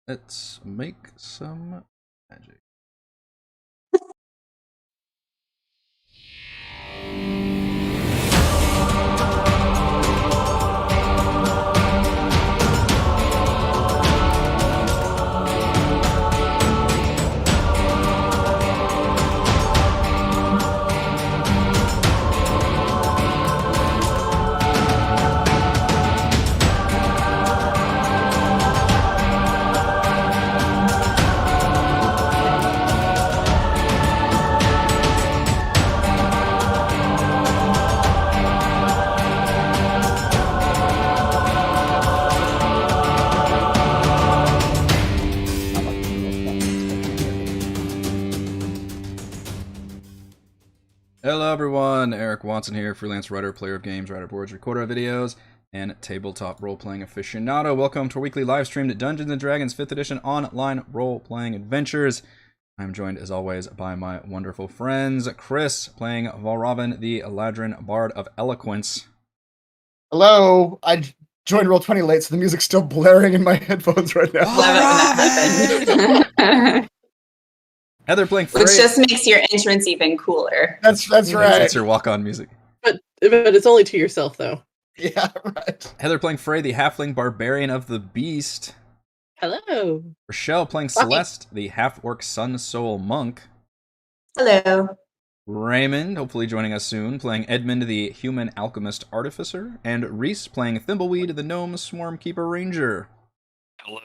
Let's make some magic. Hello everyone, Eric Watson here, freelance writer, player of games, writer of boards, recorder of videos, and tabletop role-playing aficionado. Welcome to our weekly live stream to Dungeons & Dragons 5th edition online role-playing adventures. I'm joined as always by my wonderful friends, Chris, playing Valravn, the Eladrin Bard of Eloquence. Hello, I joined Roll20 late, so the music's still blaring in my headphones right now. Heather playing Frey. Which just makes your entrance even cooler. That's right. That's your walk-on music. But it's only to yourself, though. Yeah, right. Heather playing Frey, the halfling barbarian of the beast. Hello. Rochelle playing Celeste, the half-orc sun soul monk. Hello. Raymond, hopefully joining us soon, playing Edmund, the human alchemist artificer. And Reese playing Thimbleweed, the gnome swarm keeper ranger. Hello.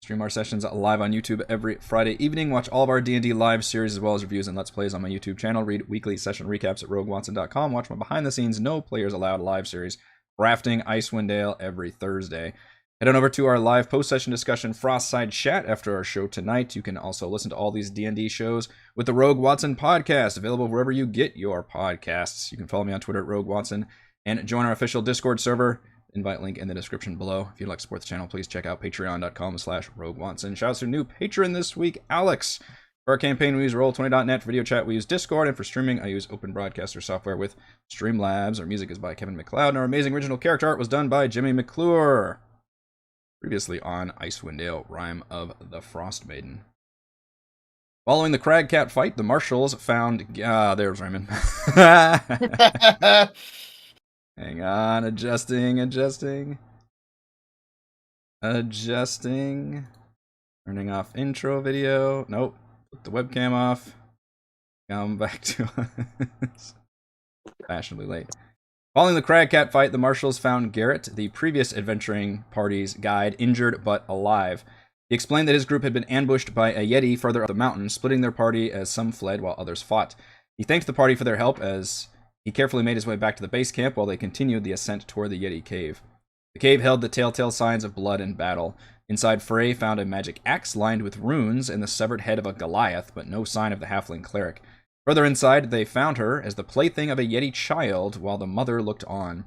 Stream our sessions live on YouTube every Friday evening. Watch all of our D&D live series as well as reviews and Let's Plays on my YouTube channel. Read weekly session recaps at roguewatson.com. Watch my behind-the-scenes, no players allowed live series, Rafting Icewind Dale every Thursday. Head on over to our live post-session discussion Frostside chat after our show tonight. You can also listen to all these D&D shows with the Rogue Watson podcast, available wherever you get your podcasts. You can follow me on Twitter at Rogue Watson and join our official Discord server. Invite link in the description below. If you'd like to support the channel, please check out patreon.com/RogueWatson. Shoutouts to new patron this week, Alex. For our campaign, we use Roll20.net. For video chat, we use Discord. And for streaming, I use Open Broadcaster software with Streamlabs. Our music is by Kevin MacLeod. And our amazing original character art was done by Jimmy McClure. Previously on Icewind Dale, Rime of the Frostmaiden. Following the Cragcat fight, the Marshals found... there's Raymond. Hang on, adjusting. Turning off intro video. Nope. Put the webcam off. Come back to us. Fashionably late. Following the Cragcat fight, the Marshals found Garrett, the previous adventuring party's guide, injured but alive. He explained that his group had been ambushed by a Yeti further up the mountain, splitting their party as some fled while others fought. He thanked the party for their help as he carefully made his way back to the base camp while they continued the ascent toward the Yeti cave. The cave held the telltale signs of blood and battle. Inside, Frey found a magic axe lined with runes and the severed head of a Goliath, but no sign of the halfling cleric. Further inside, they found her as the plaything of a Yeti child while the mother looked on.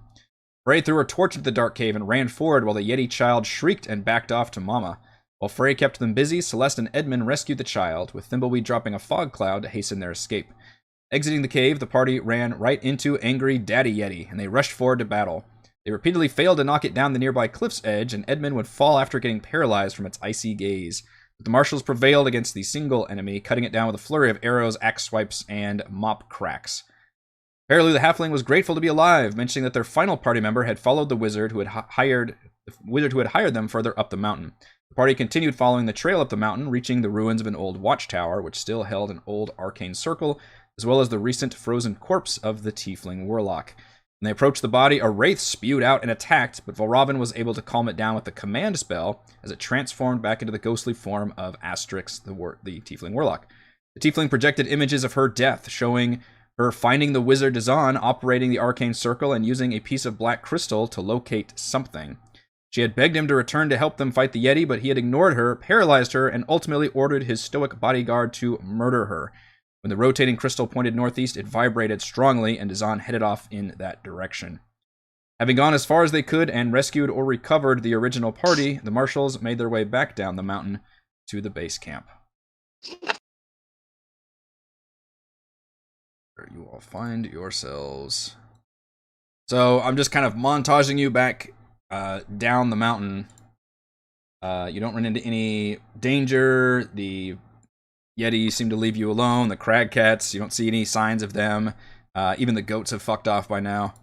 Frey threw her torch into the dark cave and ran forward while the Yeti child shrieked and backed off to Mama. While Frey kept them busy, Celeste and Edmund rescued the child, with Thimbleweed dropping a fog cloud to hasten their escape. Exiting the cave, the party ran right into angry Daddy Yeti, and they rushed forward to battle. They repeatedly failed to knock it down the nearby cliff's edge, and Edmund would fall after getting paralyzed from its icy gaze. But the Marshals prevailed against the single enemy, cutting it down with a flurry of arrows, axe swipes, and mop cracks. Apparently, the halfling was grateful to be alive, mentioning that their final party member had followed the wizard who had hired them further up the mountain. The party continued following the trail up the mountain, reaching the ruins of an old watchtower, which still held an old arcane circle, as well as the recent frozen corpse of the tiefling warlock. When they approached the body, a wraith spewed out and attacked, but Valravn was able to calm it down with the command spell as it transformed back into the ghostly form of Asterix, the tiefling warlock. The tiefling projected images of her death, showing her finding the wizard Dazan, operating the arcane circle, and using a piece of black crystal to locate something. She had begged him to return to help them fight the Yeti, but he had ignored her, paralyzed her, and ultimately ordered his stoic bodyguard to murder her. When the rotating crystal pointed northeast, it vibrated strongly, and Dazan headed off in that direction. Having gone as far as they could and rescued or recovered the original party, the Marshals made their way back down the mountain to the base camp. Where you all find yourselves. So I'm just kind of montaging you back down the mountain You don't run into any danger. The Yeti seem to leave you alone. The crag cats, you don't see any signs of them. Even the goats have fucked off by now.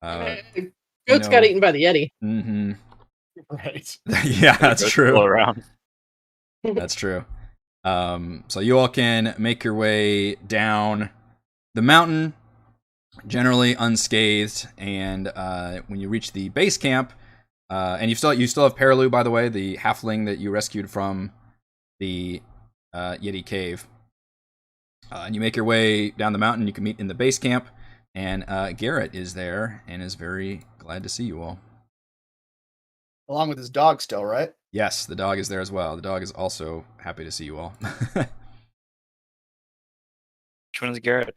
Goats got eaten by the Yeti. Mm-hmm. Right. Yeah, that's Goats true. still around. That's true. So you all can make your way down the mountain, generally unscathed. And when you reach the base camp, and you still have Perilu, by the way, the halfling that you rescued from the Yeti cave. And you make your way down the mountain. You can meet in the base camp, and Garrett is there and is very glad to see you all. Along with his dog still, right? Yes, the dog is there as well. The dog is also happy to see you all. Which one is Garrett?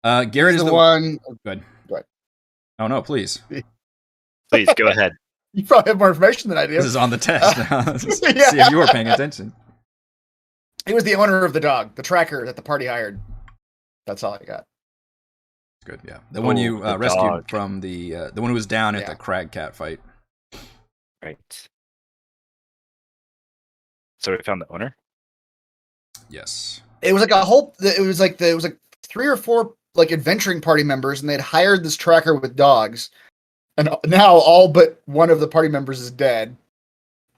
Garrett is the the one. Good. Go ahead. Oh no, please. Please go ahead. You probably have more information than I do. This is on the test. See Yeah. if you were paying attention. He was the owner of the dog, the tracker that the party hired. That's all I got. Good, yeah. The one you the rescued dog. from the one who was down at Yeah. the crag cat fight. Right. So we found the owner? Yes. It was like a whole. It was like 3 or 4 like adventuring party members, and they'd hired this tracker with dogs, and now all but one of the party members is dead,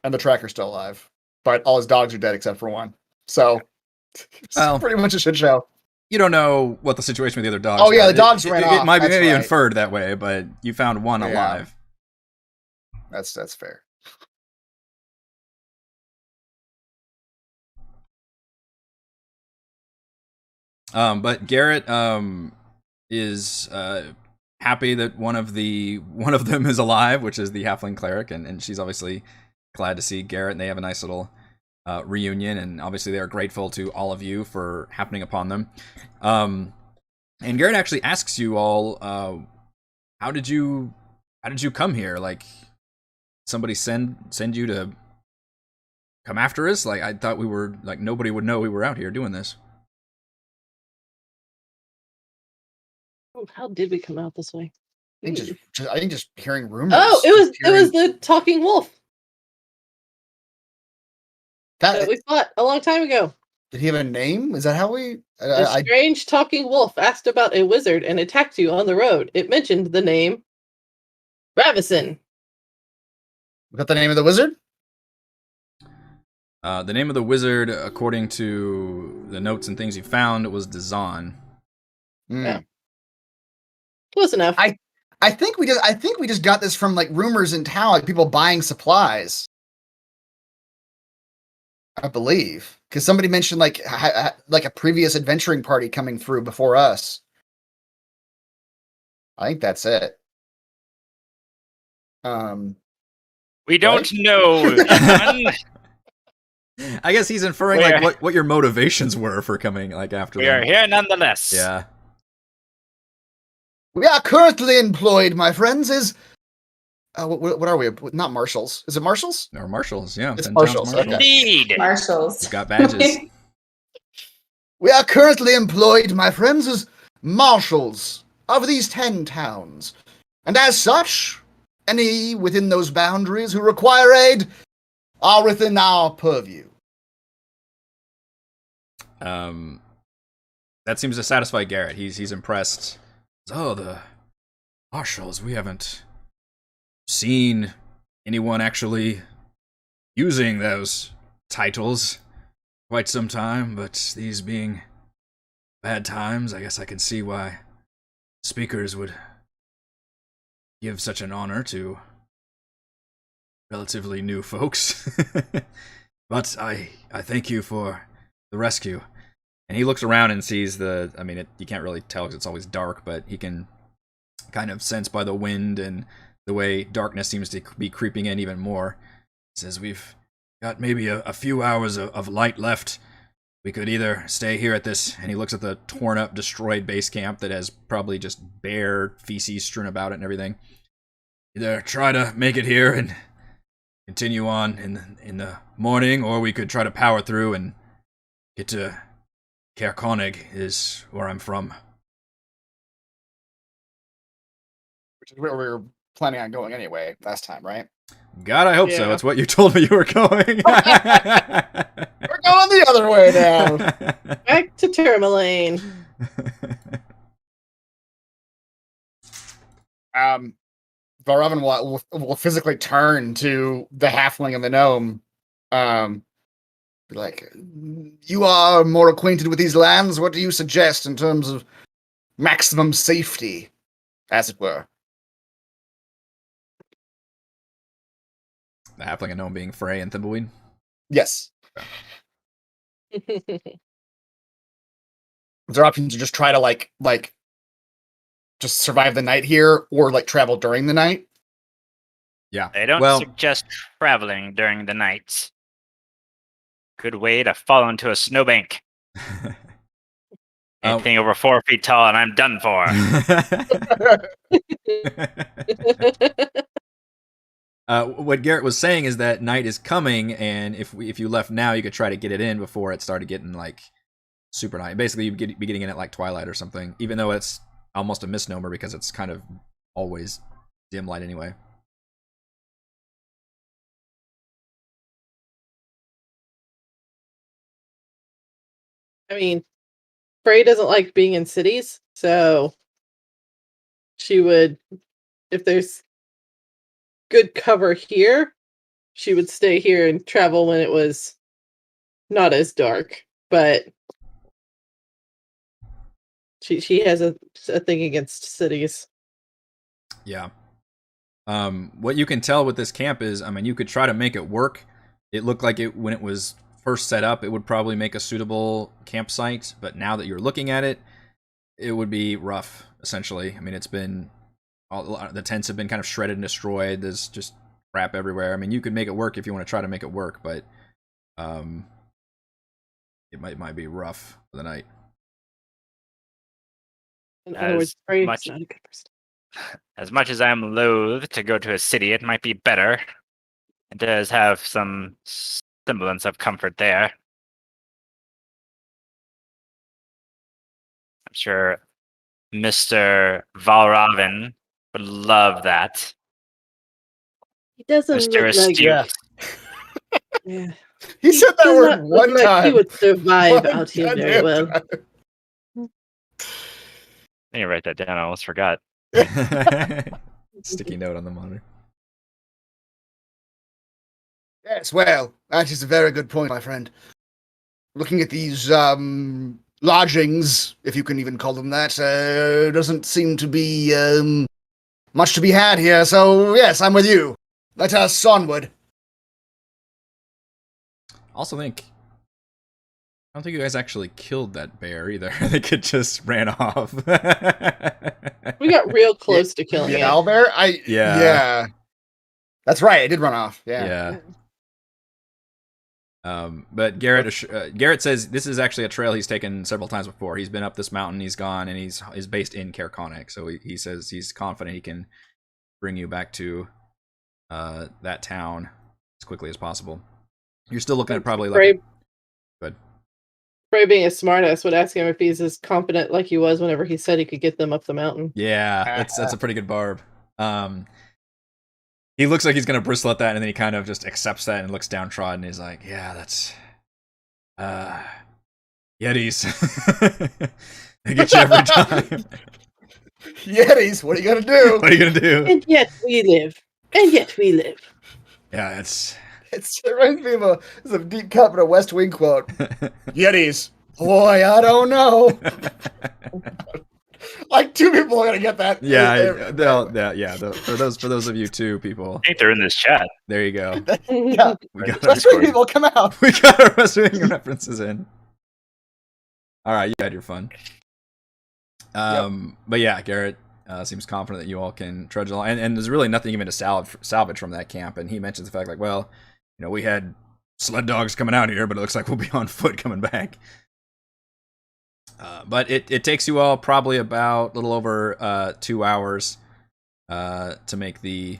and the tracker's still alive, but all his dogs are dead except for one. So it's Well, pretty much a shit show. You don't know what the situation with the other dogs. Oh, yeah, were. the dogs ran It off, might be that's maybe right. inferred that way, but you found one Yeah. alive. That's fair. But Garrett is happy that one of them is alive, which is the halfling cleric, and she's obviously glad to see Garrett, and they have a nice little reunion, and obviously they are grateful to all of you for happening upon them. And Garrett actually asks you all, how did you come here? Like, somebody send you to come after us? Like, I thought we were, like, nobody would know we were out here doing this. Oh, how did we come out this way? I think just hearing rumors. Oh, it was hearing- the talking wolf that that. we fought a long time ago. Did he have a name? Is that how we? A I strange talking wolf asked about a wizard and attacked you on the road. It mentioned the name Ravison. got the name of the wizard. The name of the wizard, according to the notes and things you found, was Dazan. Hmm. Yeah. Close enough. I think we just got this from like rumors in town, like people buying supplies. I believe because somebody mentioned like a previous adventuring party coming through before us. I think that's it. We don't know. John. I guess he's inferring We like are- what your motivations were for coming like after We them. are here nonetheless. Yeah. We are currently employed, my friends. Is what are we? Not Marshals. Is it Marshals? Or Marshals, yeah. It's 10 towns Marshals, Marshals. okay. Indeed. Marshals. Got badges. We are currently employed, my friends, as marshals of these 10 towns. And as such, any within those boundaries who require aid are within our purview. That seems to satisfy Garrett. He's impressed. Oh, the Marshals, we haven't seen anyone actually using those titles quite some time, but these being bad times, I guess I can see why speakers would give such an honor to relatively new folks. But I thank you for the rescue. And he looks around and sees you can't really tell because it's always dark, but he can kind of sense by the wind and the way darkness seems to be creeping in even more. He says, we've got maybe a few hours of light left. We could either stay here at this, and he looks at the torn up, destroyed base camp that has probably just bare feces strewn about it and everything. Either try to make it here and continue on in the morning, or we could try to power through and get to Caer-Konig, is where I'm from. Which is where we were planning on going anyway last time, right? God, I hope so. Yeah. It's what you told me you were going. We're going the other way now. Back to Tourmaline. Varavan will physically turn to the halfling and the gnome. Be like, you are more acquainted with these lands. What do you suggest in terms of maximum safety, as it were? The halfling and gnome being Frey and Thimbleweed. Yes. Is there options to just try to like just survive the night here, or like travel during the night? Yeah. I don't Well, suggest traveling during the night. Good way to fall into a snowbank. Anything over 4 feet tall, and I'm done for. What Garrett was saying is that night is coming, and if you left now, you could try to get it in before it started getting like super night. Basically, you'd be getting in at like twilight or something, even though it's almost a misnomer because it's kind of always dim light anyway. I mean, Frey doesn't like being in cities, so she would, if there's good cover here, she would stay here and travel when it was not as dark. But she has a thing against cities. Yeah. What you can tell with this camp is, I mean, you could try to make it work. It looked like it when it was first set up, it would probably make a suitable campsite, but now that you're looking at it, it would be rough, essentially. I mean, it's been the tents have been kind of shredded and destroyed. There's just crap everywhere. I mean, you could make it work if you want to try to make it work, but it might be rough for the night. In other words, Frey's much- not a good person. As much as I'm loath to go to a city, it might be better. It does have some semblance of comfort there. I'm sure Mr. Valravn would love that. He doesn't Mr. look like. Astute. Yeah. Yeah. He said that does word not look one like time. He would survive One out here very goddamn well. time. I need to write that down. I almost forgot. Sticky note on the monitor. Yes, well, that is a very good point, my friend. Looking at these lodgings, if you can even call them that, doesn't seem to be much to be had here. So yes, I'm with you. Let us onward. Also think, I don't think you guys actually killed that bear either. I think it just ran off. We got real close to killing The it. owlbear? Yeah. That's right. It did run off. Yeah. But Garrett says this is actually a trail he's taken several times before. He's been up this mountain, he's gone, and he's based in Caer-Konig. So he says he's confident he can bring you back to that town as quickly as possible. You're still looking at probably like. Frey being a smartass would ask him if he's as confident like he was whenever he said he could get them up the mountain. Yeah, that's a pretty good barb. He looks like he's gonna bristle at that, and then he kind of just accepts that and looks downtrodden. He's like, "Yeah, that's Yetis. They get you every time. Yetis, what are you gonna do? What are you gonna do?" And yet we live. And yet we live. Yeah, it's It reminds me of a deep cut, but a West Wing quote. Yetis. Boy, I don't know. Like 2 people are gonna get that. For those of you 2 people, I think they're in this chat. there you go. Yeah. We got West Wing people, come out. we got our West Wing references in. All right, you had your fun. But yeah, Garrett seems confident that you all can trudge along, and there's really nothing even to salvage from that camp. And he mentions the fact like, well, you know, we had sled dogs coming out here, but it looks like we'll be on foot coming back. But it takes you all probably about a little over 2 hours to make the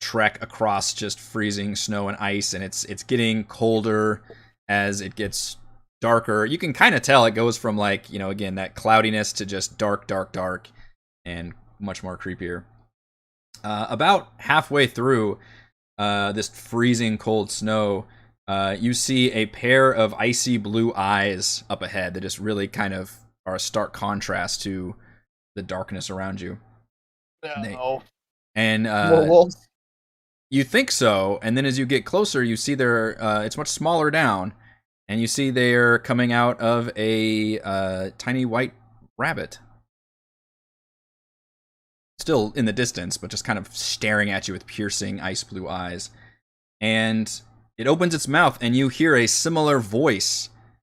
trek across just freezing snow and ice, and it's getting colder as it gets darker. You can kind of tell it goes from like, you know, again, that cloudiness to just dark, and much more creepier. About halfway through this freezing cold snow, you see a pair of icy blue eyes up ahead that just really kind of are a stark contrast to the darkness around you. No. And More wolves. you think so, and then as you get closer, you see they're it's much smaller down, and you see they're coming out of a tiny white rabbit. Still in the distance, but just kind of staring at you with piercing ice blue eyes. And it opens its mouth, and you hear a similar voice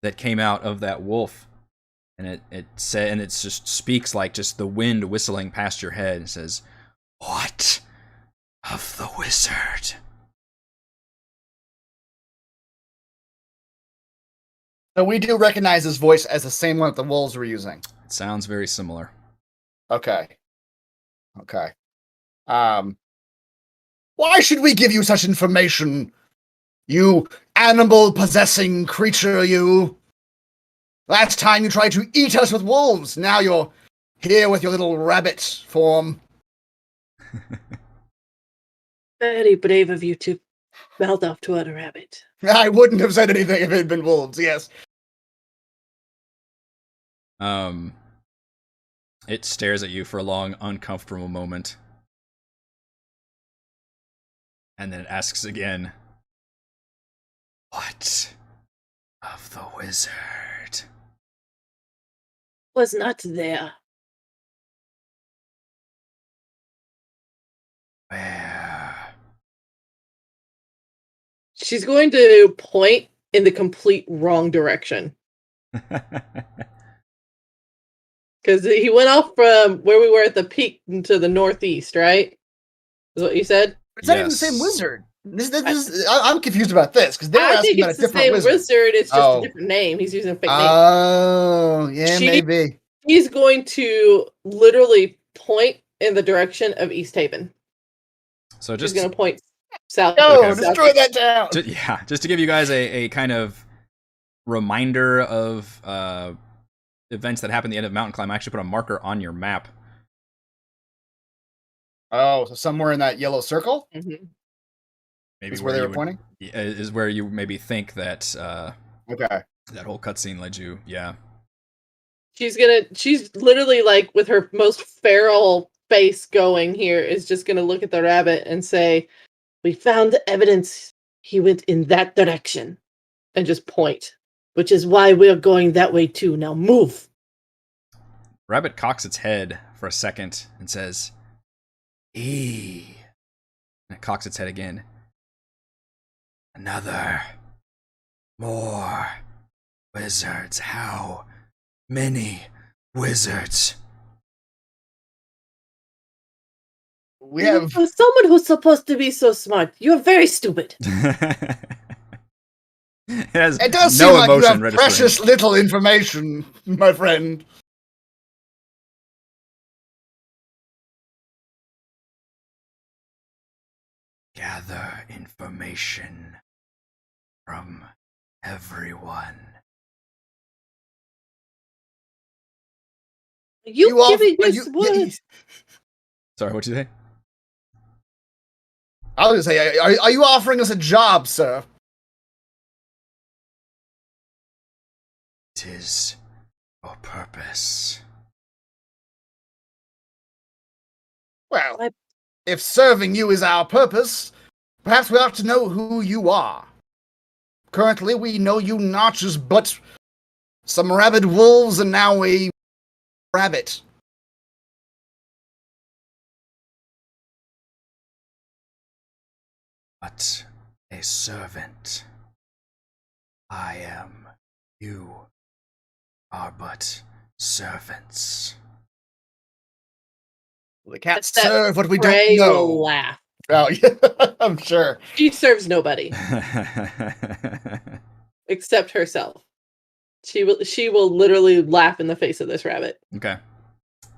that came out of that wolf. And it just speaks like just the wind whistling past your head. It says, "What of the wizard?" So we do recognize his voice as the same one that the wolves were using. It sounds very similar. Okay. Why should we give you such information? You animal-possessing creature, you. Last time you tried to eat us with wolves. Now you're here with your little rabbit form. Very brave of you to mouth off to a rabbit. I wouldn't have said anything if it had been wolves, yes. It stares at you for a long, uncomfortable moment. And then it asks again, "What of the wizard?" Was not there. Where? She's going to point in the complete wrong direction. Because he went off from where we were at the peak to the northeast, right? Is what you said? It's not even the same wizard. I'm confused about this, because they're asking about a different wizard. It's just a different name. He's using a fake name. Oh, yeah, maybe. He's going to literally point in the direction of East Haven. So just he's going to point south. No, Okay. destroy that town! Just to give you guys a kind of reminder of events that happened at the end of Mountain Climb, I actually put a marker on your map. Oh, so somewhere in that yellow circle? Mm-hmm. Maybe is where they were pointing? Is where you maybe think that okay. that whole cutscene led you, yeah. She's literally, like, with her most feral face going here, is just gonna look at the rabbit and say, "We found evidence he went in that direction." And just point. Which is why we're going that way too. Now move! Rabbit cocks its head for a second and says, "And it cocks its head again. "Another. More. Wizards. How many wizards?" We have... For someone who's supposed to be so smart, you're very stupid. It does no seem like you have registering. precious little information, my friend. Gather information from everyone. You giving this words? Sorry, what'd you say? I was gonna say, are you offering us a job, sir? It is your purpose. Well, if serving you is our purpose, perhaps we ought to know who you are. Currently, we know you not as but some rabid wolves and now a rabbit. But a servant. I am. You are but servants. We can't serve what we don't Frey know. will laugh. Oh, yeah, I'm sure. She serves nobody except herself. She will literally laugh in the face of this rabbit. Okay.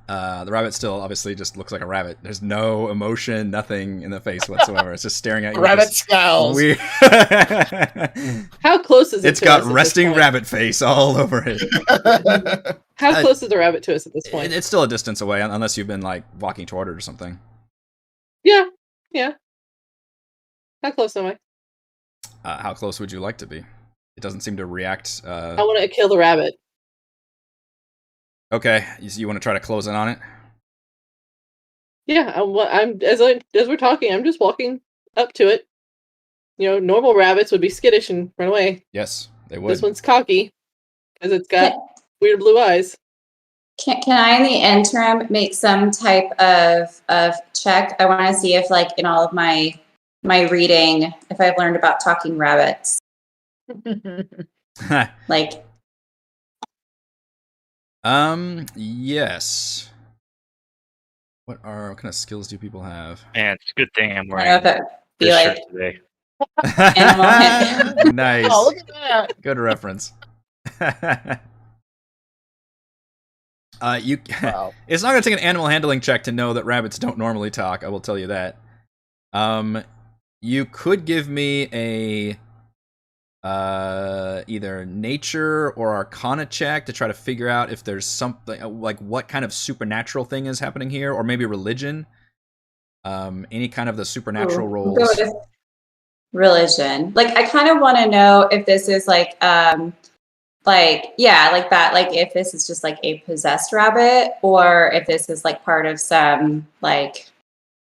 The rabbit still obviously just looks like a rabbit. There's no emotion, nothing in the face whatsoever. It's just staring at you. Rabbit scowls. Weird. How close is it? It's got resting rabbit face all over it. How close is the rabbit to us at this point? It's still a distance away, unless you've been like walking toward it or something. Yeah. How close am I? How close would you like to be? It doesn't seem to react. I want to kill the rabbit. Okay, you want to try to close in on it? Yeah, as we're talking, I'm just walking up to it. Normal rabbits would be skittish and run away. Yes, they would. This one's cocky because it's got weird blue eyes. Can I, in the interim, make some type of check? I want to see if, like, in all of my reading, if I've learned about talking rabbits. Like, yes. What kind of skills do people have? Man, it's a good thing I'm I don't know if wearing that would be this like shirt today. animal handling. Nice. Oh, look at that. Good reference. Wow. It's not going to take an animal handling check to know that rabbits don't normally talk. I will tell you that. You could give me a either nature or arcana check to try to figure out if there's something like what kind of supernatural thing is happening here, or maybe religion. Any kind of the supernatural We'll roles. go with religion. Like, I kind of want to know if this is like that, like if this is just like a possessed rabbit, or if this is like part of some like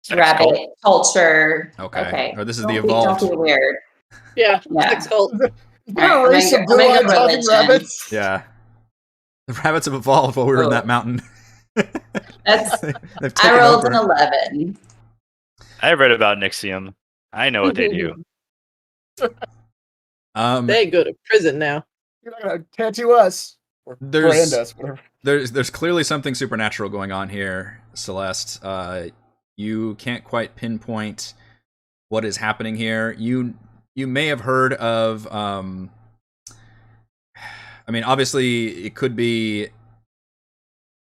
Sex rabbit cult. culture. Okay. Or this is the Don't evolved. be weird. Yeah, Yeah. sex cult. Is there Alright, a I'm race gonna of go- I'm gonna blue-eyed go talking religion. rabbits? Yeah. The rabbits have evolved while we were in Oh. that mountain. That's They've I taken rolled over. an 11. I read about Nixium. I know what they do. They go to prison now. You're not gonna tattoo us or brand us, whatever. There's clearly something supernatural going on here, Celeste. You can't quite pinpoint what is happening here. You may have heard of. I mean, obviously, it could be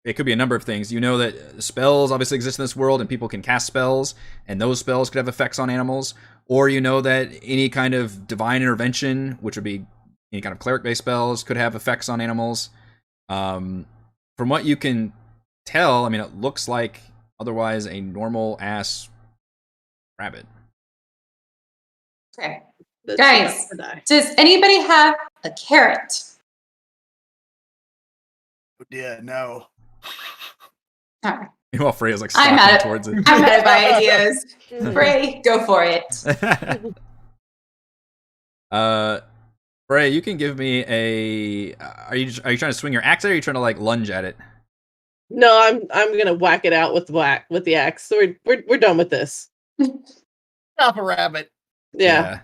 a number of things. You know that spells obviously exist in this world, and people can cast spells, and those spells could have effects on animals. Or you know that any kind of divine intervention, which would be any kind of cleric-based spells, could have effects on animals. From what you can tell, I mean, it looks like otherwise a normal-ass rabbit. Okay. That's Guys. about to die. Does anybody have a carrot? Yeah, no. All right. Meanwhile, Freya's like I'm stalking at it. towards it. I'm out of ideas. Bray, go for it. Freya, you can give me a. Are you trying to swing your axe, or are you trying to like lunge at it? No, I'm gonna whack it out with the axe. So we're done with this. Stop a rabbit. Yeah.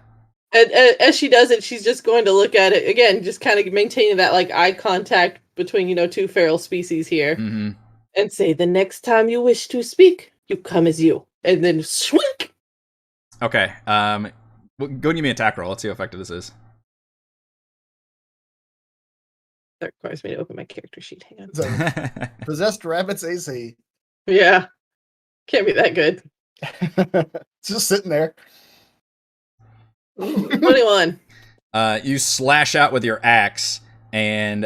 And as she does it, she's just going to look at it again, just kind of maintaining that like eye contact between two feral species here, Mm-hmm. and say, "The next time you wish to speak, you come as you," and then swink. Okay. Go and give me an attack roll. Let's see how effective this is. That requires me to open my character sheet. Hang on. So, possessed rabbits AC. Yeah, can't be that good. It's just sitting there. Ooh, 21. You slash out with your axe, and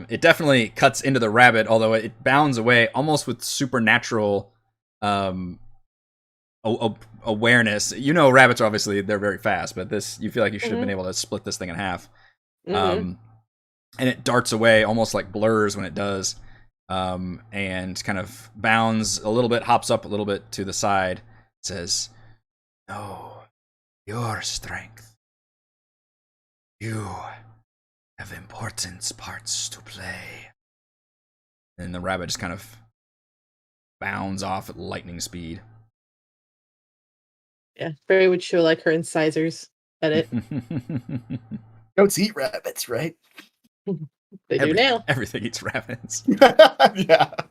it definitely cuts into the rabbit, although it bounds away almost with supernatural awareness. Rabbits are obviously, they're very fast, but you feel like you should have been able to split this thing in half. Mhm. And it darts away, almost like blurs when it does, and kind of bounds a little bit, hops up a little bit to the side, says, "No, your strength. You have important parts to play." And the rabbit just kind of bounds off at lightning speed. Yeah, Barry would show like her incisors at it. Goats eat rabbits, right? They do now. Everything eats rabbits. Yeah. At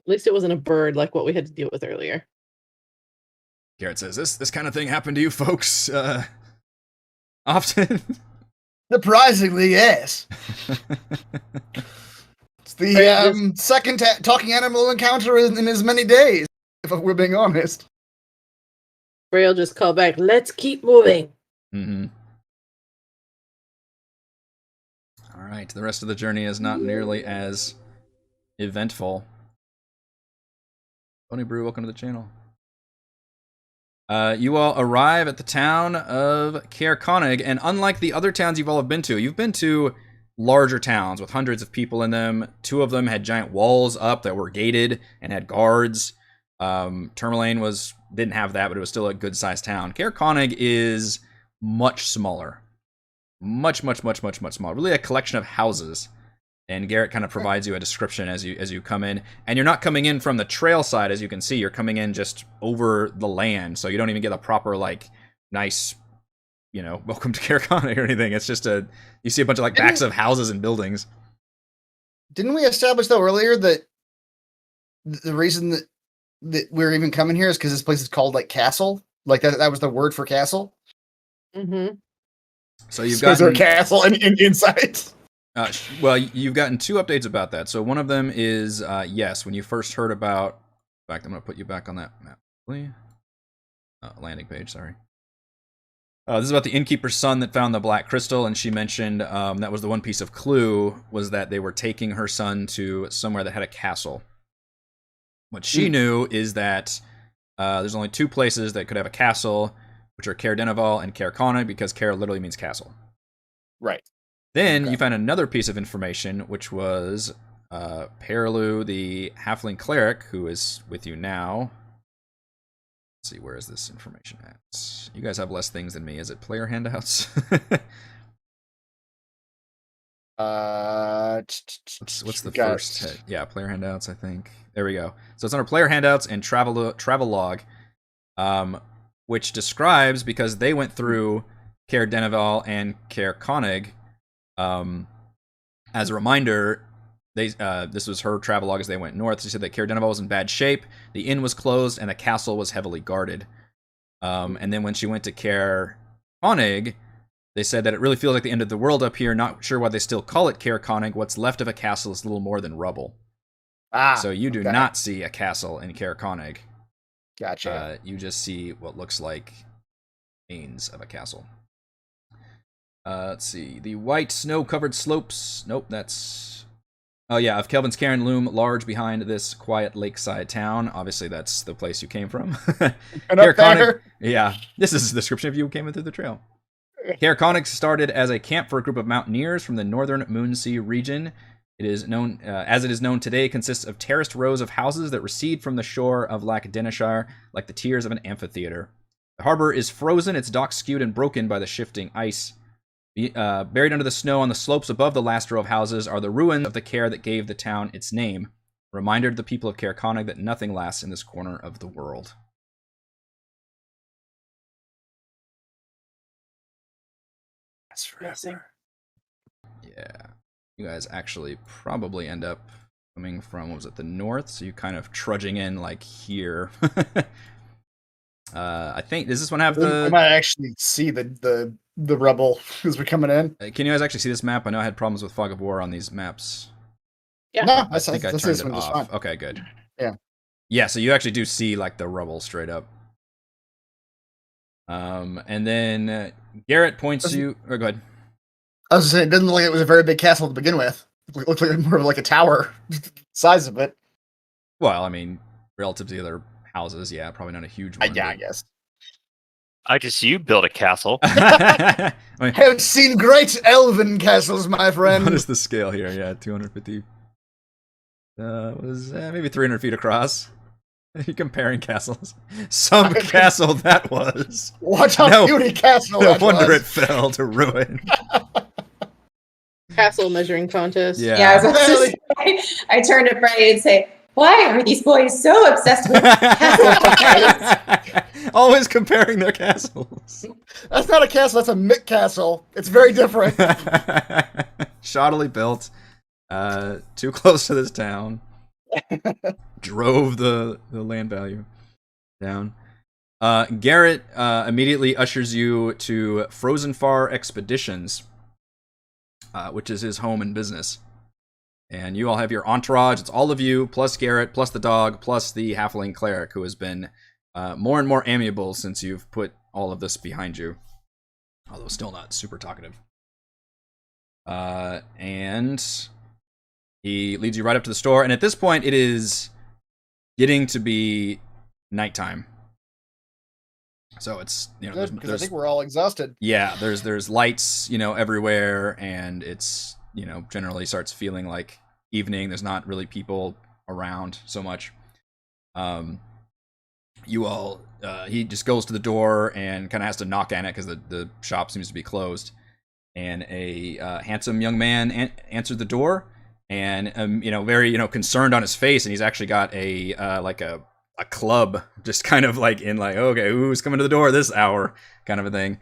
least it wasn't a bird like what we had to deal with earlier. Garrett says, "This kind of thing happened to you folks often?" Surprisingly, yes. It's the Right, just- second talking animal encounter in as many days, if we're being honest. Barry will just call back, "Let's keep moving." Mm-hmm. All right, the rest of the journey is not nearly as eventful. Tony Brew, welcome to the channel. You all arrive at the town of Caer-Konig, and unlike the other towns you've been to larger towns with hundreds of people in them. 2 of them had giant walls up that were gated and had guards. Tourmaline didn't have that, but it was still a good-sized town. Caer-Konig is much smaller. Much smaller. Really a collection of houses. And Garrett kind of provides you a description as you come in. And you're not coming in from the trail side, as you can see. You're coming in just over the land. So you don't even get a proper, like, nice, welcome to Caer-Konig or anything. It's just you see a bunch of, like, backs of houses and buildings. Didn't we establish, though, earlier that the reason that we're even coming here is because this place is called, like, Castle? Like, that was the word for castle? Mm-hmm. So you've got a castle inside. Well, you've gotten 2 updates about that. So one of them is, yes, when you first heard about... In fact, I'm going to put you back on that map. Landing page, sorry. This is about the innkeeper's son that found the black crystal, and she mentioned that was the one piece of clue, was that they were taking her son to somewhere that had a castle. What she knew is that there's only 2 places that could have a castle, which are Caer-Denival and Caer-Konig, because Caer literally means castle. Right. Then you found another piece of information, which was Perlu, the halfling cleric, who is with you now. Let's see, where is this information at? You guys have less things than me. Is it player handouts? What's the first head? Yeah, player handouts, I think. There we go. So it's under player handouts and travel log, which describes, because they went through Caer-Denival and Caer-Konig. As a reminder, this was her travelogue as they went north. She said that Caer-Denival was in bad shape, the inn was closed, and the castle was heavily guarded. And then when she went to Caer-Konig, they said that it really feels like the end of the world up here. Not sure why they still call it Caer-Konig. What's left of a castle is little more than rubble. So you do not see a castle in Caer-Konig. Gotcha. You just see what looks like remains of a castle. Let's see. The white snow-covered slopes. Nope, that's... Oh, yeah, of Kelvin's Cairn loom large behind this quiet lakeside town. Obviously, that's the place you came from. And up there? Yeah, this is the description of you who came in through the trail. Caer-Konig started as a camp for a group of mountaineers from the northern Moonsea region. It is known, as it is known today, consists of terraced rows of houses that recede from the shore of Lac Denishire like the tiers of an amphitheater. The harbor is frozen, its docks skewed and broken by the shifting ice. Buried under the snow on the slopes above the last row of houses are the ruins of the Caer that gave the town its name. A reminder to the people of Caer-Konig that nothing lasts in this corner of the world. That's forever. Yeah. You guys actually probably end up coming from, what was it, the north? So you kind of trudging in, like, here. I think, does this one have the... We might actually see the rubble as we're coming in. Can you guys actually see this map? I know I had problems with Fog of War on these maps. Yeah. No, I think I turned this it one just off. fine. Okay, good. Yeah. Yeah, so you actually do see, like, the rubble straight up. And then Garrett points you... Or go ahead. I was just saying, it didn't look like it was a very big castle to begin with. It looked like more of like a tower size of it. Well, I mean, relative to the other houses, yeah, probably not a huge one. Yeah, I guess. I just you build a castle. I mean, Have seen great elven castles, my friend. what is the scale here? Yeah, 250. Was maybe 300 feet across. You're comparing castles. Some castle that was. What a beauty castle! No that wonder was. it fell to ruin. Castle measuring contest. Yeah. Yeah, I was about to say, I turned to Freddie and say, why are these boys so obsessed with castle? Always comparing their castles. That's not a castle. That's a Mick castle. It's very different. Shoddily built. Too close to this town. Drove the land value down. Garrett immediately ushers you to Frozen Far Expeditions, which is his home and business. And you all have your entourage. It's all of you, plus Garrett, plus the dog, plus the halfling cleric, who has been more and more amiable since you've put all of this behind you. Although still not super talkative. And he leads you right up to the store. And at this point, it is getting to be nighttime. So it's, you know, Good, because I there's think we're all exhausted. yeah, there's lights, you know, everywhere, and it's, you know, generally starts feeling like evening. There's not really people around so much. You all, he just goes to the door and kind of has to knock on it because the shop seems to be closed. And a handsome young man answered the door, and you know, very, you know, concerned on his face, and he's actually got a like a club, just kind of like in like, okay, who's coming to the door this hour, kind of a thing.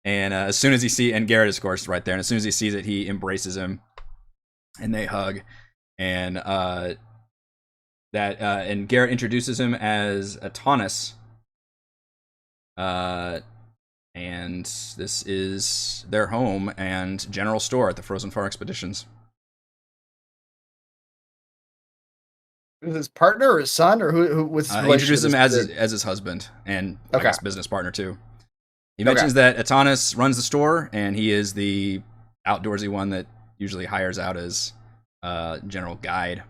And as soon as he sees, and Garrett is of course right there, and as soon as he sees it, he embraces him, and they hug, and and Garrett introduces him as Atanas. And this is their home and general store at the Frozen Far Expeditions. His partner or his son, or who with He introduces him as his husband and I guess business partner too. He mentions that Atanas runs the store, and he is the outdoorsy one that usually hires out as general guide.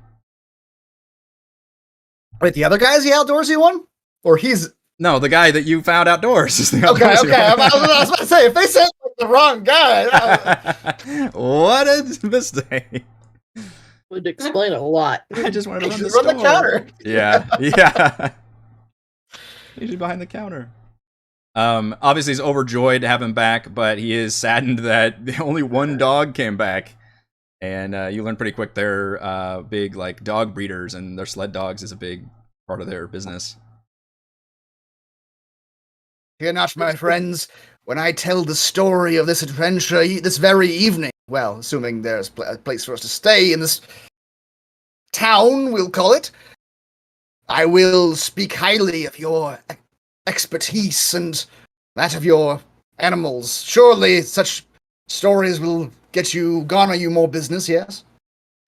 Wait, the other guy is the outdoorsy one, or he's no, the guy that you found outdoors is the okay. outdoorsy I one. was about to say, if they said the wrong guy, what a mistake! Would explain a lot. I just wanted to run the run store. the counter. Yeah. He's behind the counter. Obviously he's overjoyed to have him back, but he is saddened that only one dog came back. And you learn pretty quick they're big like dog breeders, and their sled dogs is a big part of their business. Fear not, my friends, when I tell the story of this adventure this very evening. Well, assuming there's a place for us to stay in this town, we'll call it. I will speak highly of your expertise and that of your animals. Surely such stories will garner you more business, yes?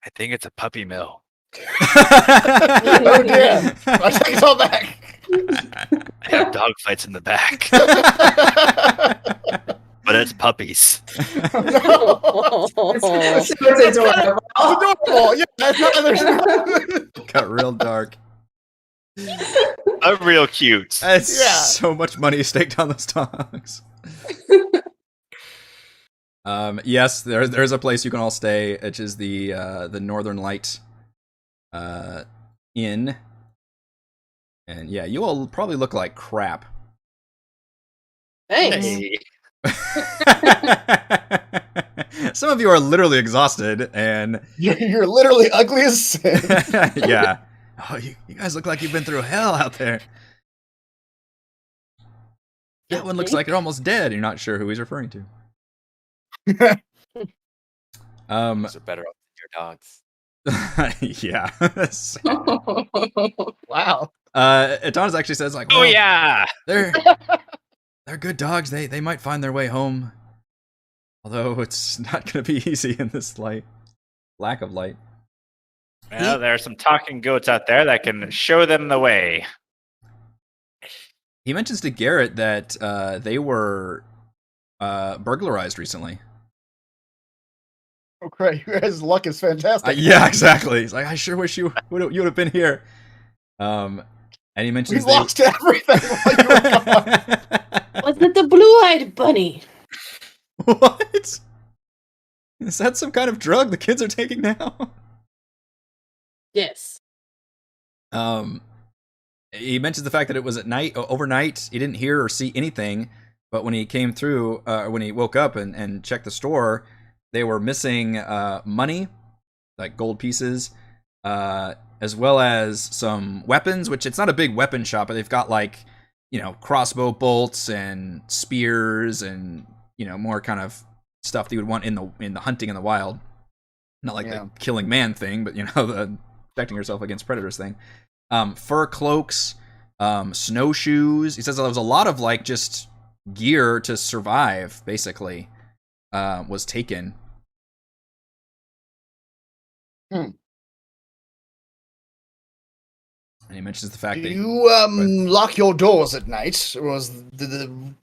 I think it's a puppy mill. Oh dear. I take it all back. I have dog fights in the back, but it's puppies. It's adorable. Adorable. Yeah, Got real dark. I'm real cute. So much money staked on those dogs. Yes, there's a place you can all stay, which is the Northern Light Inn. And yeah, you all probably look like crap. Thanks. Hey. Some of you are literally exhausted, and you're literally ugly as sin. yeah. Oh, you guys look like you've been through hell out there. That one looks like you're almost dead. You're not sure who he's referring to. Those are better off than your dogs. Yeah. Wow. Atanas actually says like, well, Oh yeah. they're good dogs. They might find their way home. Although it's not going to be easy in this lack of light. Well, there are some talking goats out there that can show them the way. He mentions to Garrett that they were burglarized recently. Oh, great. His luck is fantastic. Yeah, exactly. He's like, I sure wish you would have been here. And he mentions We lost everything while you were gone. Was it the blue-eyed bunny? What? Is that some kind of drug the kids are taking now? Yes. He mentions the fact that it was at night, overnight. He didn't hear or see anything, but when he came through, when he woke up and checked the store, they were missing money, like gold pieces, as well as some weapons, which it's not a big weapon shop, but they've got like, you know, crossbow bolts and spears and, you know, more kind of stuff that you would want in the hunting in the wild. Not like the killing man thing, but, you know, the protecting yourself against predators thing. Fur cloaks, snowshoes. He says there was a lot of like just gear to survive, basically, was taken. And he mentions the fact that you lock your doors at night, or was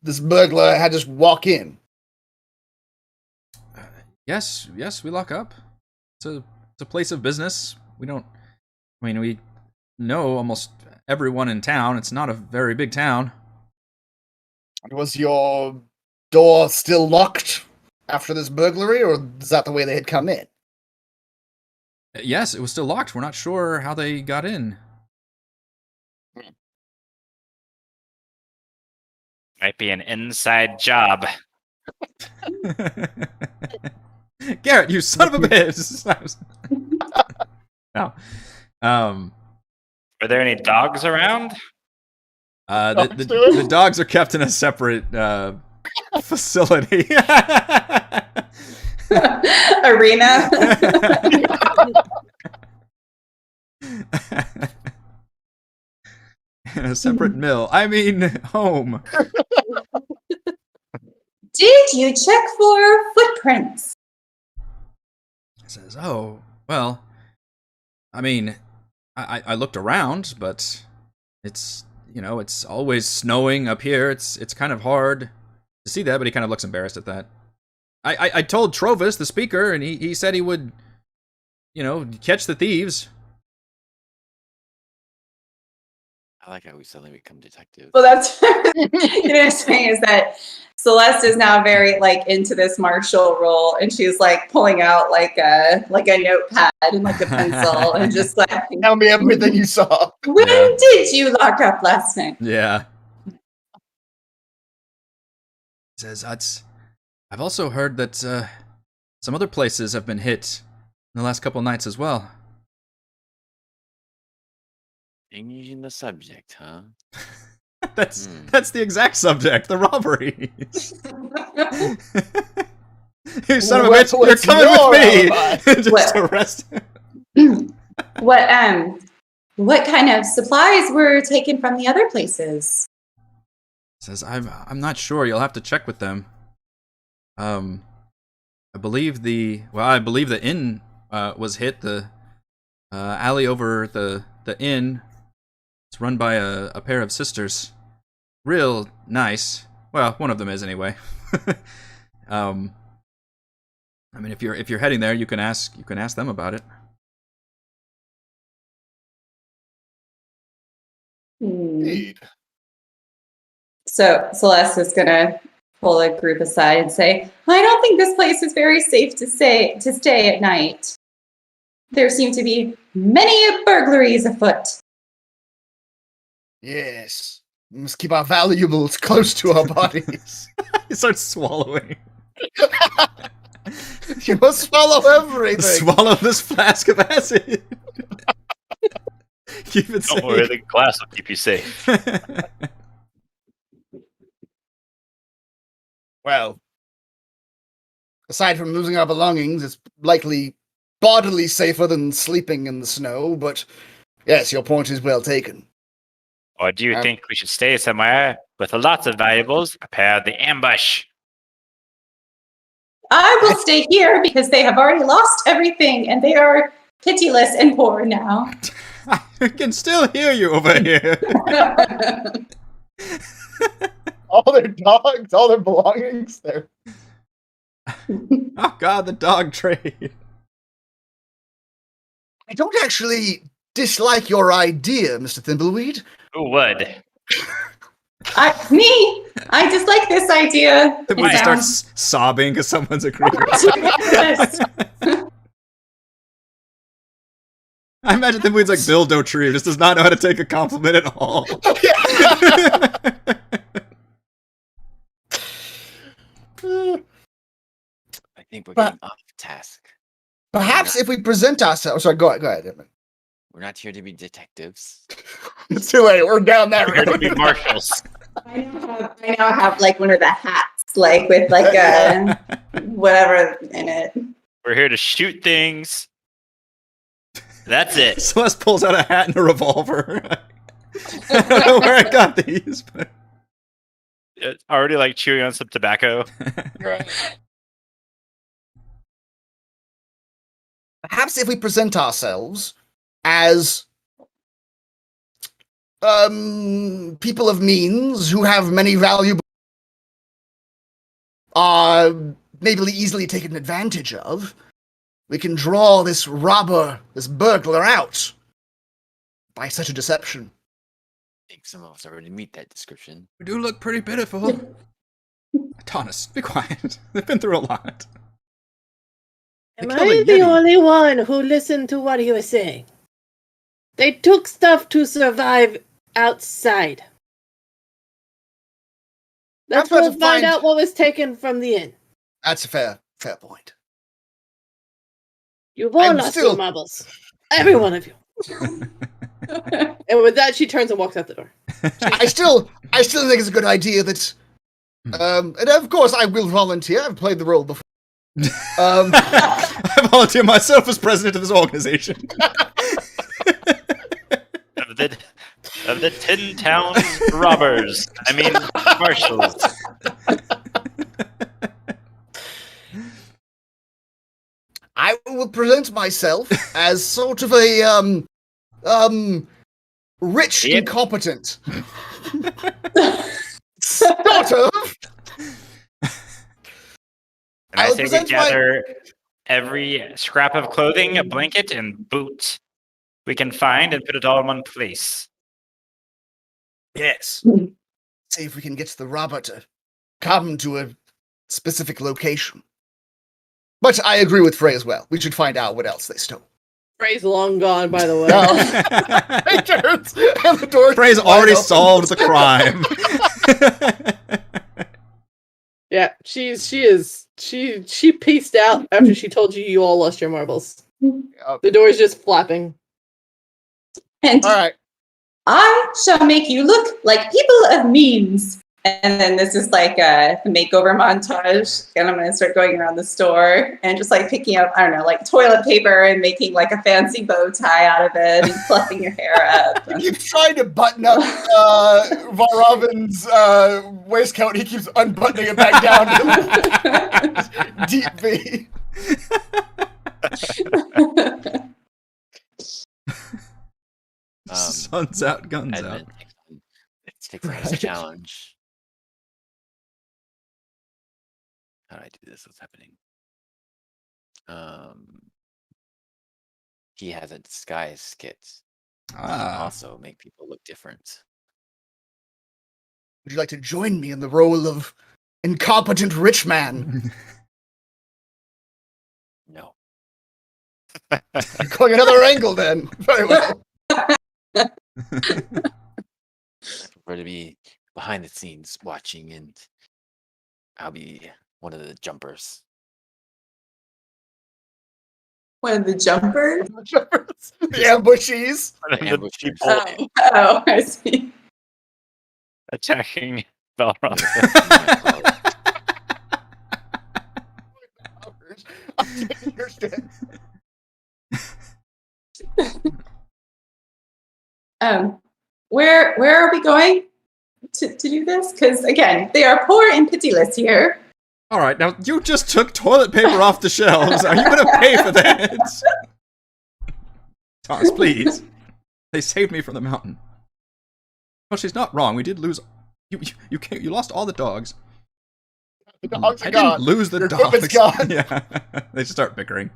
this burglar had just walk in? Yes, we lock up. It's a place of business. We don't. I mean, we know almost everyone in town. It's not a very big town. Was your door still locked after this burglary, or is that the way they had come in? Yes, it was still locked. We're not sure how they got in. Might be an inside job. Garrett, you son of a bitch! No. Are there any dogs around? The dogs are kept in a separate facility. Arena. In a separate mill. I mean, home. Did you check for footprints? It says, oh, well, I mean, I looked around, but it's, you know, it's always snowing up here. It's kind of hard to see that, but he kind of looks embarrassed at that. I told Trovus, the speaker, and he said he would, you know, catch the thieves. I like how we suddenly become detectives. Well, that's you know what I'm saying is that Celeste is now very like into this marshal role, and she's like pulling out like a notepad and like a pencil and just like Tell me everything you saw. when did you lock up last night? Yeah. He says, I've also heard that some other places have been hit in the last couple nights as well. Changing the subject, huh? That's the exact subject, the robbery. You son of a bitch, you're coming with me! Just arrest him. What kind of supplies were taken from the other places? Says, I'm not sure, you'll have to check with them. I believe the inn was hit, the alley over the inn. It's run by a pair of sisters. Real nice. Well, one of them is anyway. I mean, if you're heading there, you can ask them about it. Indeed. So Celeste is gonna pull a group aside and say, "I don't think this place is very safe to stay at night. There seem to be many burglaries afoot." Yes. We must keep our valuables close to our bodies. He starts swallowing. You must swallow everything. Swallow this flask of acid. Keep it safe. Don't worry, the glass will keep you safe. Well, aside from losing our belongings, it's likely bodily safer than sleeping in the snow, but yes, your point is well taken. Or do you think we should stay somewhere with lots of valuables, prepare the ambush? I will stay here because they have already lost everything and they are pitiless and poor now. I can still hear you over here. All their dogs, all their belongings there. Oh god, the dog trade. I don't actually dislike your idea, Mr. Thimbleweed. Who would? I dislike this idea. Then he starts sobbing because someone's agreeing. I imagine Thimbleweed's like Bill Dotree, just does not know how to take a compliment at all. I think we're getting off task. Perhaps if we present ourselves... Sorry, go ahead, Edmund. We're not here to be detectives. It's too late. We're down that We're here to road. be marshals. I now have like one of the hats, like with like a whatever in it. We're here to shoot things. That's it. Celeste pulls out a hat and a revolver. I don't know where I got these, but It's already like chewing on some tobacco. Perhaps if we present ourselves as people of means who have many valuable are maybe easily taken advantage of, we can draw this robber, this burglar out. by such a deception. I think some of us already meet that description. We do look pretty pitiful. Thomas, be quiet. They've been through a lot. Am They killed a I the Yeti. only one who listened to what he was saying? They took stuff to survive outside. Let's I'm about go to find find- out what was taken from the inn. That's a fair point. You've all I'm lost still- your marbles. Every one of you. And with that, she turns and walks out the door. I still think it's a good idea that, and of course I will volunteer. I've played the role before. I volunteer myself as president of this organization. Of the Tin Towns robbers. I mean, marshals. I will present myself as sort of a rich Yep. incompetent. Sort of. And I I will say we present my- gather every scrap of clothing, a blanket, and boot we can find and put it all in one place. Yes. See if we can get the robber to come to a specific location. But I agree with Frey as well. We should find out what else they stole. Frey's long gone, by the way. He turns, and the door. Frey's already solved the crime. Yeah, she pieced out after she told you all lost your marbles. The door's just flapping. And All right. I shall make you look like people of means. And then this is like a makeover montage. And I'm going to start going around the store and just like picking up, I don't know, like toilet paper and making like a fancy bow tie out of it and fluffing your hair up. He keeps trying to button up Von Robin's waistcoat. He keeps unbuttoning it back down. Deep V. Sun's out, guns out. Edmund takes on his Right. challenge. How do I do this? What's happening? He has a disguise kit. He can Ah, also make people look different. Would you like to join me in the role of incompetent rich man? No. You're going another angle then. Very well. I prefer to be behind the scenes watching, and I'll be one of the jumpers. One of the jumpers. The ambushies. The Ambush people Oh, I see. attacking Balrog. I'm taking your shit. Where are we going to do this? Because again, they are poor and pitiless here. all right. Now you just took toilet paper off the shelves. Are you going to pay for that? Thomas, please. They saved me from the mountain. Well, she's not wrong. We did lose. You lost all the dogs. The dogs are I gone. didn't lose the Your dogs. equipment's gone. Yeah, they just start bickering.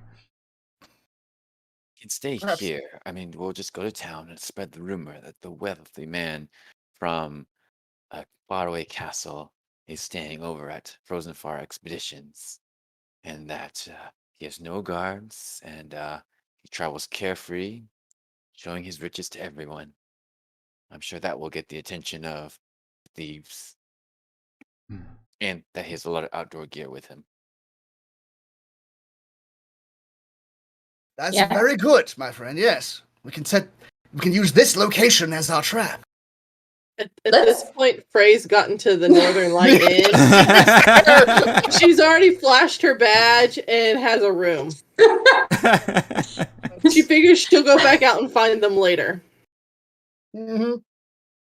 Can stay Perhaps- here. I mean, we'll just go to town and spread the rumor that the wealthy man from a faraway castle is staying over at Frozen Far Expeditions, and that he has no guards and he travels carefree, showing his riches to everyone. I'm sure that will get the attention of thieves, Hmm. and that he has a lot of outdoor gear with him. That's Yeah. very good, my friend. Yes. We can use this location as our trap. At this point, Frey's gotten to the Northern Light Inn. She's already flashed her badge and has a room. She figures she'll go back out and find them later. Mm-hmm.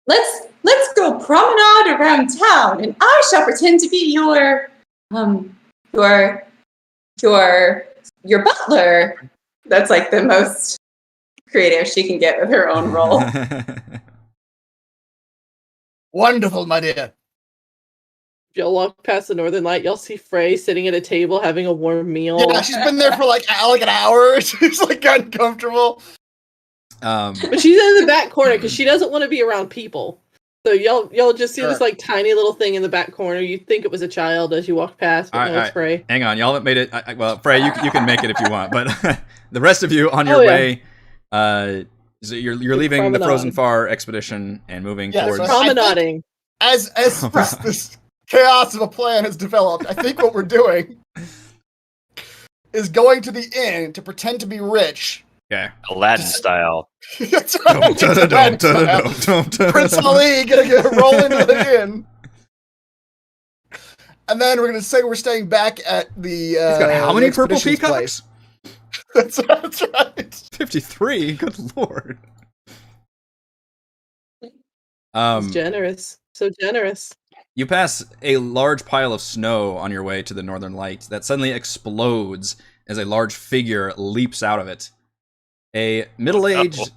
Let's go promenade around town, and I shall pretend to be your butler. That's like the most creative she can get with her own role. Wonderful, my dear. If y'all walk past the Northern Light, y'all see Frey sitting at a table having a warm meal. Yeah, she's been there for like an hour. She's like gotten comfortable. But she's in the back corner because she doesn't want to be around people. So y'all just see this Sure. like tiny little thing in the back corner. You think it was a child as you walk past, but no, it's Frey. hang on, y'all have made it. Well, Frey, you can make it if you want, but the rest of you on your Oh, yeah. way, so you're leaving the promenade. Frozen Far expedition and moving Yeah, so towards. Promenading. As this chaos of a plan has developed, I think what we're doing is going to the inn to pretend to be rich. Okay. Aladdin style. That's right. Prince Ali gonna roll into the inn. And then we're gonna say we're staying back at the. He's got how many purple expedition's peacocks? place. That's right. 53. Good lord. It's generous. So generous. You pass a large pile of snow on your way to the Northern Light that suddenly explodes as a large figure leaps out of it. A middle-aged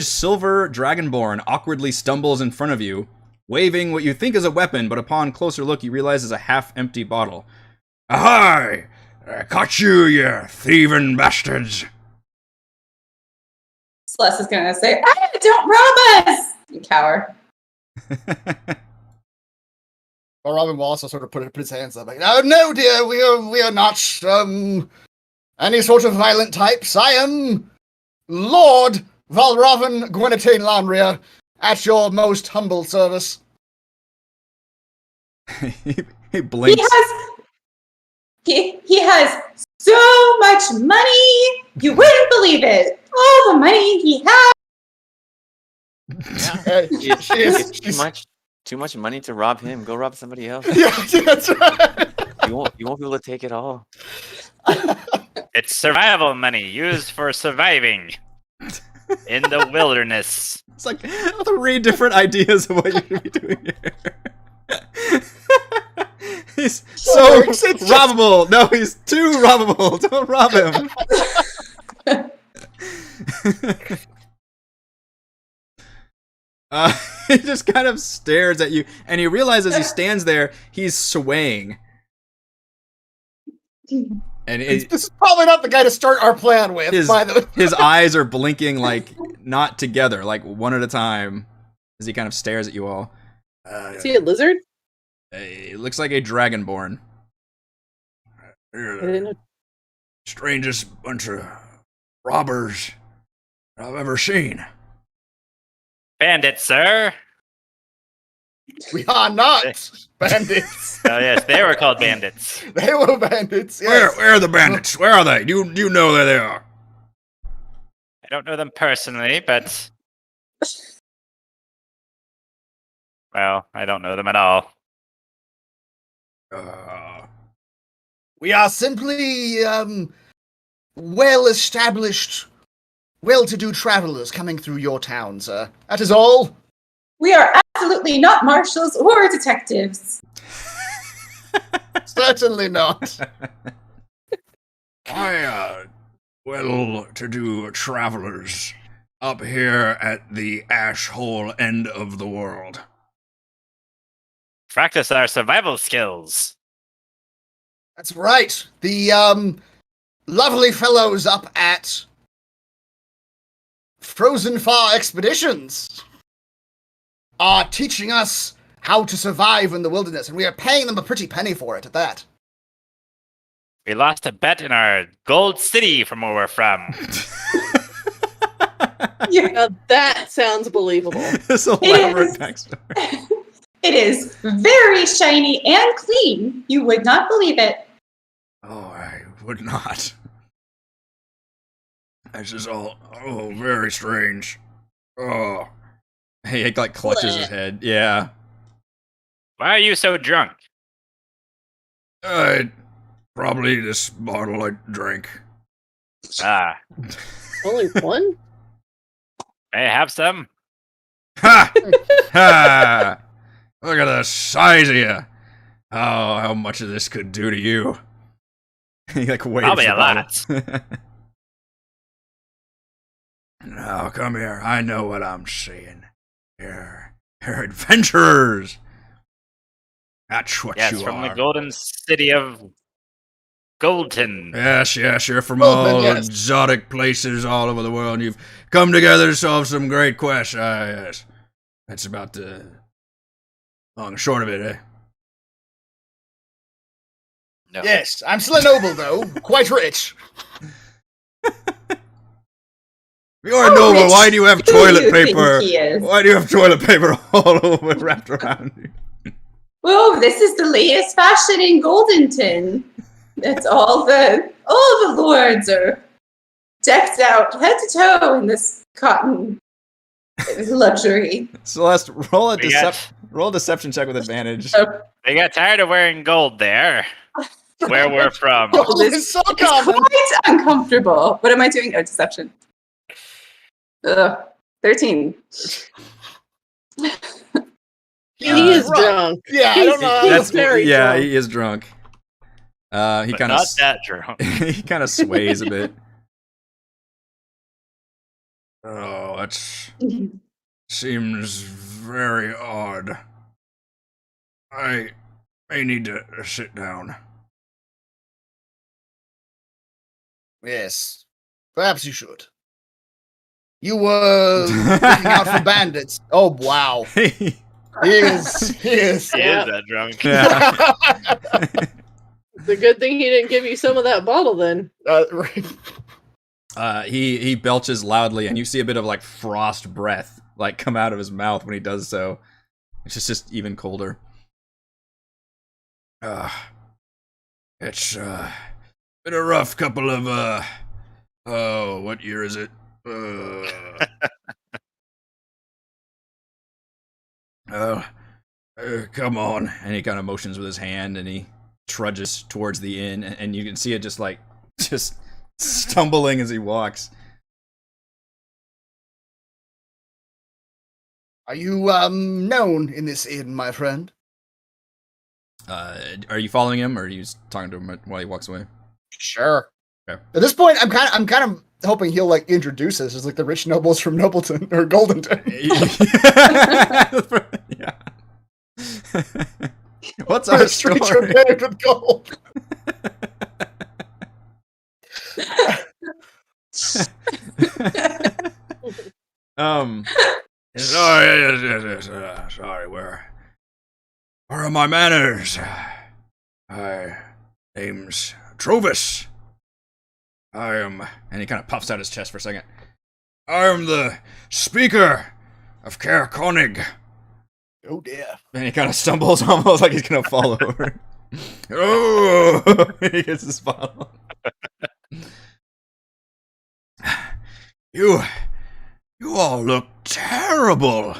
silver dragonborn awkwardly stumbles in front of you, waving what you think is a weapon, but upon closer look you realize is a half-empty bottle. Ahoy! I caught you, you thieving bastards! Celeste is gonna say, don't rob us! You coward. Well, Robin will also sort of put his hands up, like, "Oh no, dear, we are not any sort of violent types. I am Lord Valravn Gwenetane Lanria, at your most humble service." he blinks. He has so much money, you wouldn't believe it. All the money he has. It's too much money to rob him. Go rob somebody else. Yeah, that's right. You won't be able to take it all. It's survival money used for surviving in the wilderness. It's like 3 different ideas of what you should be doing here. He's so robbable. No, he's too robbable. Don't rob him. He just kind of stares at you, and he realizes he stands there, he's swaying. And This is probably not the guy to start our plan with, by the way. his eyes are blinking, like, not together, like, one at a time, as he kind of stares at you all. Is he a lizard? It looks like a dragonborn. I didn't know. Strangest bunch of robbers I've ever seen. Bandits, sir. We are not bandits. Oh yes, they were called bandits. They were bandits. Yes. Where are the bandits? Where are they? Do you know where they are? I don't know them personally, but well, I don't know them at all. We are simply well-established, well-to-do travelers coming through your town, sir. That is all. We are absolutely not marshals or detectives. Certainly not. Well-to-do travelers up here at the ash-hole end of the world. Practice our survival skills. That's right. The lovely fellows up at Frozen Far Expeditions are teaching us how to survive in the wilderness, and we are paying them a pretty penny for it at that. We lost a bet in our gold city from where we're from. Now that sounds believable. This elaborate backstory. It is very shiny and clean. You would not believe it. Oh, I would not. This is all very strange. Oh, he like clutches his head. Yeah. Why are you so drunk? Probably this bottle I drank. Ah, Only one? may I have some? Ha! Ha! Look at the size of you. Oh, how much of this could do to you? He like waves Probably the a bottle. lot. Now, come here. I know what I'm saying. You're adventurers. That's what Yes, you from are. the golden city of Goldton. Yes, you're from Well, then, all yes. exotic places all over the world, and you've come together to solve some great quests. Yes. That's about the long and short of it, eh? No. Yes, I'm still a noble, though. Quite rich. You're a How noble, rich why do you have do toilet you think paper? he is? Why do you have toilet paper all over wrapped around you? Oh, this is the latest fashion in Goldenton. That's all the lords are decked out head to toe in this cotton luxury. Celeste, roll a We got- deception check with advantage. They got tired of wearing gold there. Where we're from. Gold is so It's common. quite uncomfortable. What am I doing? Oh, deception. Ugh. 13. He is drunk. Yeah, I don't know. He's very drunk. He is drunk. He But kind of not that drunk. he kind of sways a bit. Oh, that seems very odd. I may need to sit down. Yes, perhaps you should. You were looking out for bandits. Oh, wow. He is. He is Yeah. that drunk. Yeah. It's a good thing he didn't give you some of that bottle then. Right. He belches loudly, and you see a bit of like frost breath like come out of his mouth when he does so. It's just even colder. It's been a rough couple of oh, what year is it? Come on. And he kind of motions with his hand, and he trudges towards the inn, and you can see it just stumbling as he walks. Are you known in this inn, my friend? Are you following him, or are you just talking to him while he walks away? Sure. Okay. At this point, I'm kind of hoping he'll like introduce us as like the rich nobles from Nobleton or Goldenton. Yeah. What's our The streets are story? paved with gold. Sorry, where are my manners? My name's Trovus. I am, and he kind of puffs out his chest for a second. I am the Speaker of Caer-Konig. Oh dear. And he kind of stumbles almost like he's gonna fall over. Oh, he gets his bottle. You all look terrible.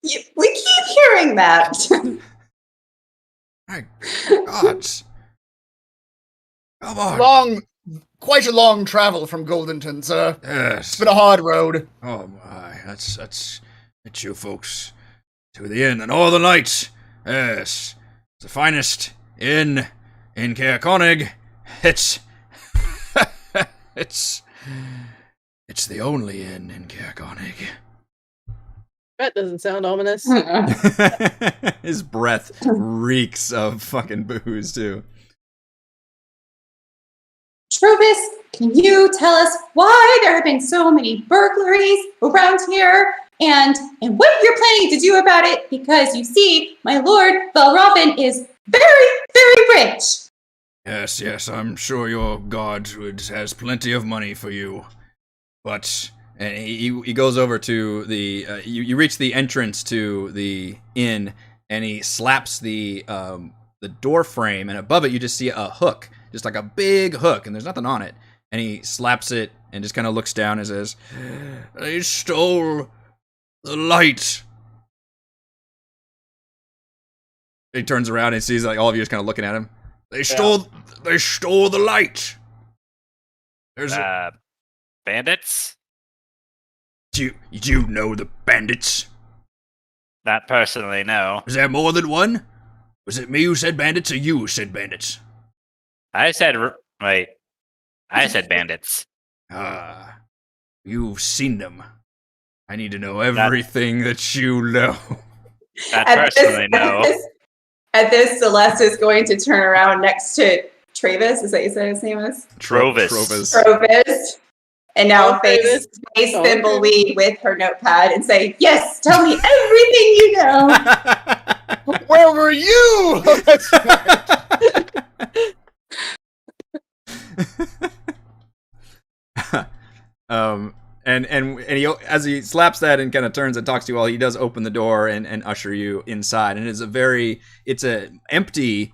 We keep hearing that. My God. Come on. Quite a long travel from Goldenton, sir. Yes. It's been a hard road. Oh my, that's you folks to the inn and all the lights. Yes, it's the finest inn in Caer-Konig. It's it's the only inn in Caer-Konig. That doesn't sound ominous. His breath reeks of fucking booze too. Trovus, can you tell us why there have been so many burglaries around here and what you're planning to do about it? Because you see, my lord Valravin is very, very rich. Yes, I'm sure your god has plenty of money for you. But and he goes over to the you reach the entrance to the inn, and he slaps the door frame, and above it you just see a hook, just like a big hook, and there's nothing on it. And he slaps it and just kind of looks down and says, "They stole the light." He turns around and sees like all of you just kind of looking at him. They stole the light. There's Bandits? Do you know the bandits? Not personally, no. Was there more than one? Was it me who said bandits or you who said bandits? I said bandits. You've seen them. I need to know everything that you know. Not personally, no. At this, Celeste is going to turn around next to Travis, is that you said his name was? Trovus. Trovus. And now Oh, Travis. face Oh, Thimbleweed with her notepad and say, yes, tell me everything you know. Where were you? That's and he, as he slaps that and kind of turns and talks to you all, he does open the door and usher you inside. And it's a empty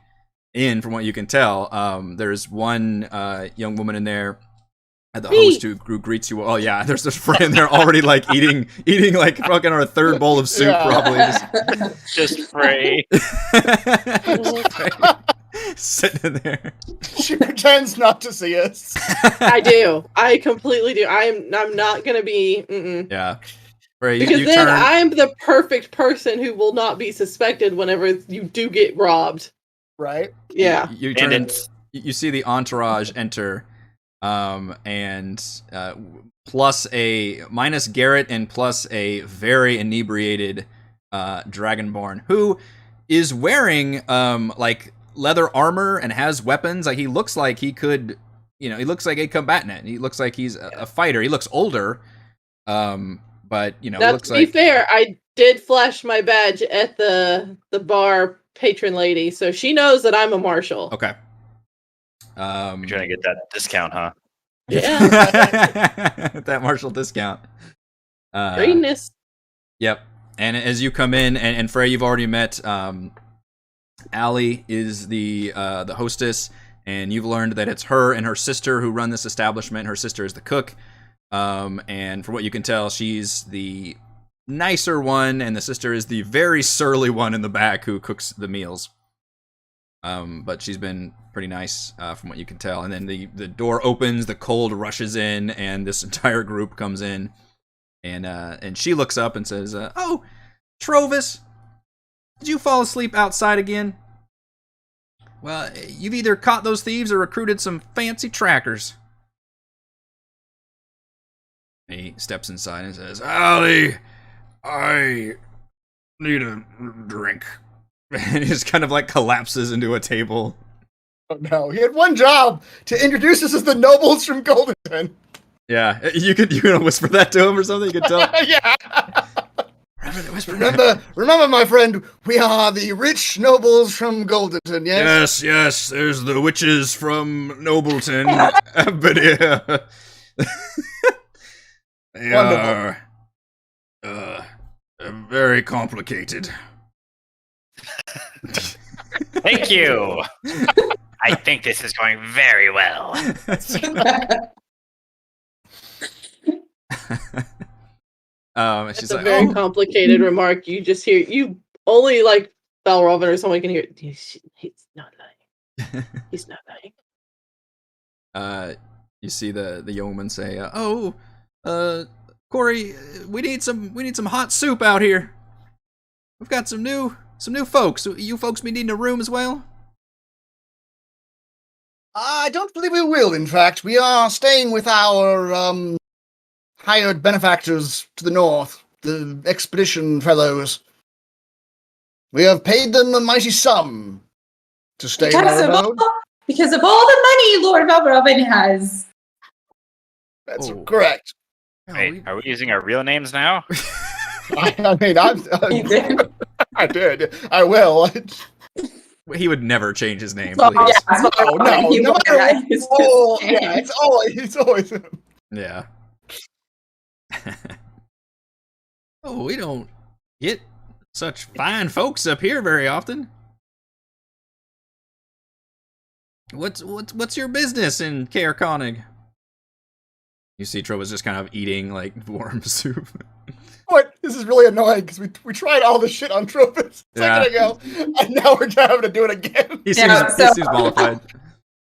inn from what you can tell. There's one young woman in there, the host who greets you. Oh yeah, there's this friend there already like eating like fucking our third bowl of soup, probably. Just Frey. Sitting there. She pretends not to see us. I do. I completely do. I'm not gonna be. Yeah. Frey, Because you then turn. I'm the perfect person who will not be suspected whenever you do get robbed. Right? Yeah. You And turn. it's You see the entourage enter, and minus Garrett and plus a very inebriated Dragonborn who is wearing like leather armor and has weapons. Like he looks like he could, he looks like a combatant. He looks like he's a fighter. He looks older, but it Now, looks to be like fair, I did flash my badge at the bar patron lady, so she knows that I'm a marshal. okay. You're trying to get that discount, huh? Yeah. That Marshall discount. Greatness. Yep. And as you come in, and Frey, you've already met. Allie is the hostess, and you've learned that it's her and her sister who run this establishment. Her sister is the cook, and from what you can tell, she's the nicer one, and the sister is the very surly one in the back who cooks the meals. But she's been pretty nice from what you can tell. And then the door opens, the cold rushes in, and this entire group comes in, and she looks up and says, "Oh, Trovus, did you fall asleep outside again? Well, you've either caught those thieves or recruited some fancy trackers." He steps inside and says, "Allie, I need a drink." And he just kind of like collapses into a table. Oh no, he had one job, to introduce us as the nobles from Goldenton. Yeah, you could whisper that to him or something. You could tell. Yeah. Whisper. Remember, my friend, we are the rich nobles from Goldenton, yes? Yes. There's the witches from Nobleton, but yeah, they are very complicated. Thank you. I think this is going very well. She's It's a like, very "Oh." complicated remark. You just hear, you only like Balrovin or someone can hear, he's not lying. He's not lying. You see the yeoman say, Corey, we need some hot soup out here. We've got some new folks. You folks be needing a room as well? I don't believe we will, in fact. We are staying with our, hired benefactors to the north, the expedition fellows. We have paid them a mighty sum to stay in our abode. Because of all the money Lord Velverovin has. That's Oh. correct. Wait, are we using our real names now? I mean, I did. I will. He would never change his name, Oh, please. yeah, that's No, what no, he no won't matter what. recognize his Oh, name. yeah, it's always him. Yeah. Oh, we don't get such fine folks up here very often. What's your business in Caer-Konig? You see Trovus just kind of eating like warm soup. What? This is really annoying because we tried all this shit on Tropus a second ago, and now we're having to do it again. He Yeah, seems mollified.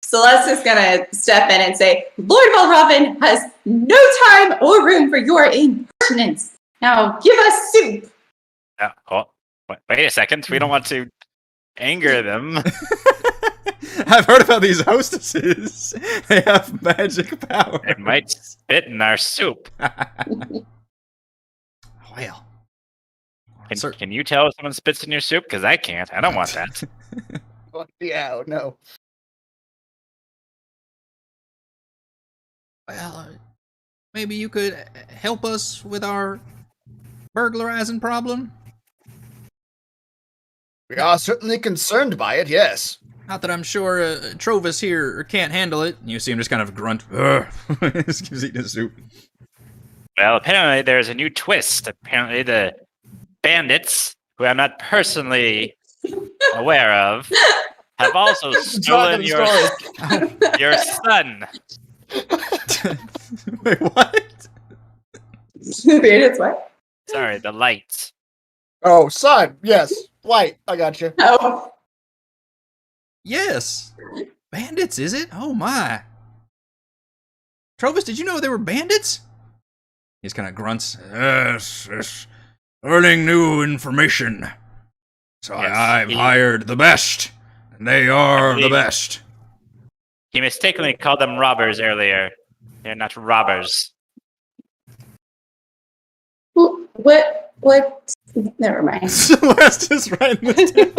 Celeste is gonna step in and say, Lord Velverovin has no time or room for your impertinence. Now give us soup. Wait a second. We don't want to anger them. I've heard about these hostesses. They have magic power. It might spit in our soup. Well, Can you tell if someone spits in your soup? Because I can't. I don't want that. Yeah, no. Well, maybe you could help us with our burglarizing problem? We are certainly concerned by it, yes. Not that I'm sure Trovus here can't handle it. You see him just kind of grunt. He's eating his soup. Well, apparently there's a new twist. Apparently the bandits, who I'm not personally aware of, have also stolen your son. Wait, what? Bandits, what? Sorry, the lights. Oh, son, yes. Light, I got you. Oh. Yes. Bandits, is it? Oh my. Trovus, did you know they were bandits? He just kind of grunts. Yes. Learning new information. So Yes, I've hired the best. And they are the best. He mistakenly called them robbers earlier. They're not robbers. What? Never mind. Celeste is writing this down.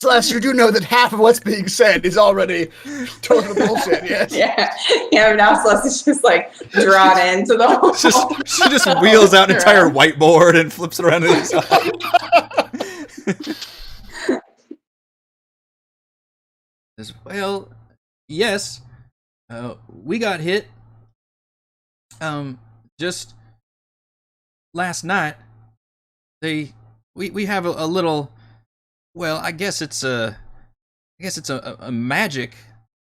Celeste, you do know that half of what's being said is already total bullshit, yes? Yeah, now Celeste is just like drawn into the whole. She just wheels out an entire whiteboard and flips it around to the side. Well, yes. We got hit. Just last night. We have a little. Well, I guess it's a magic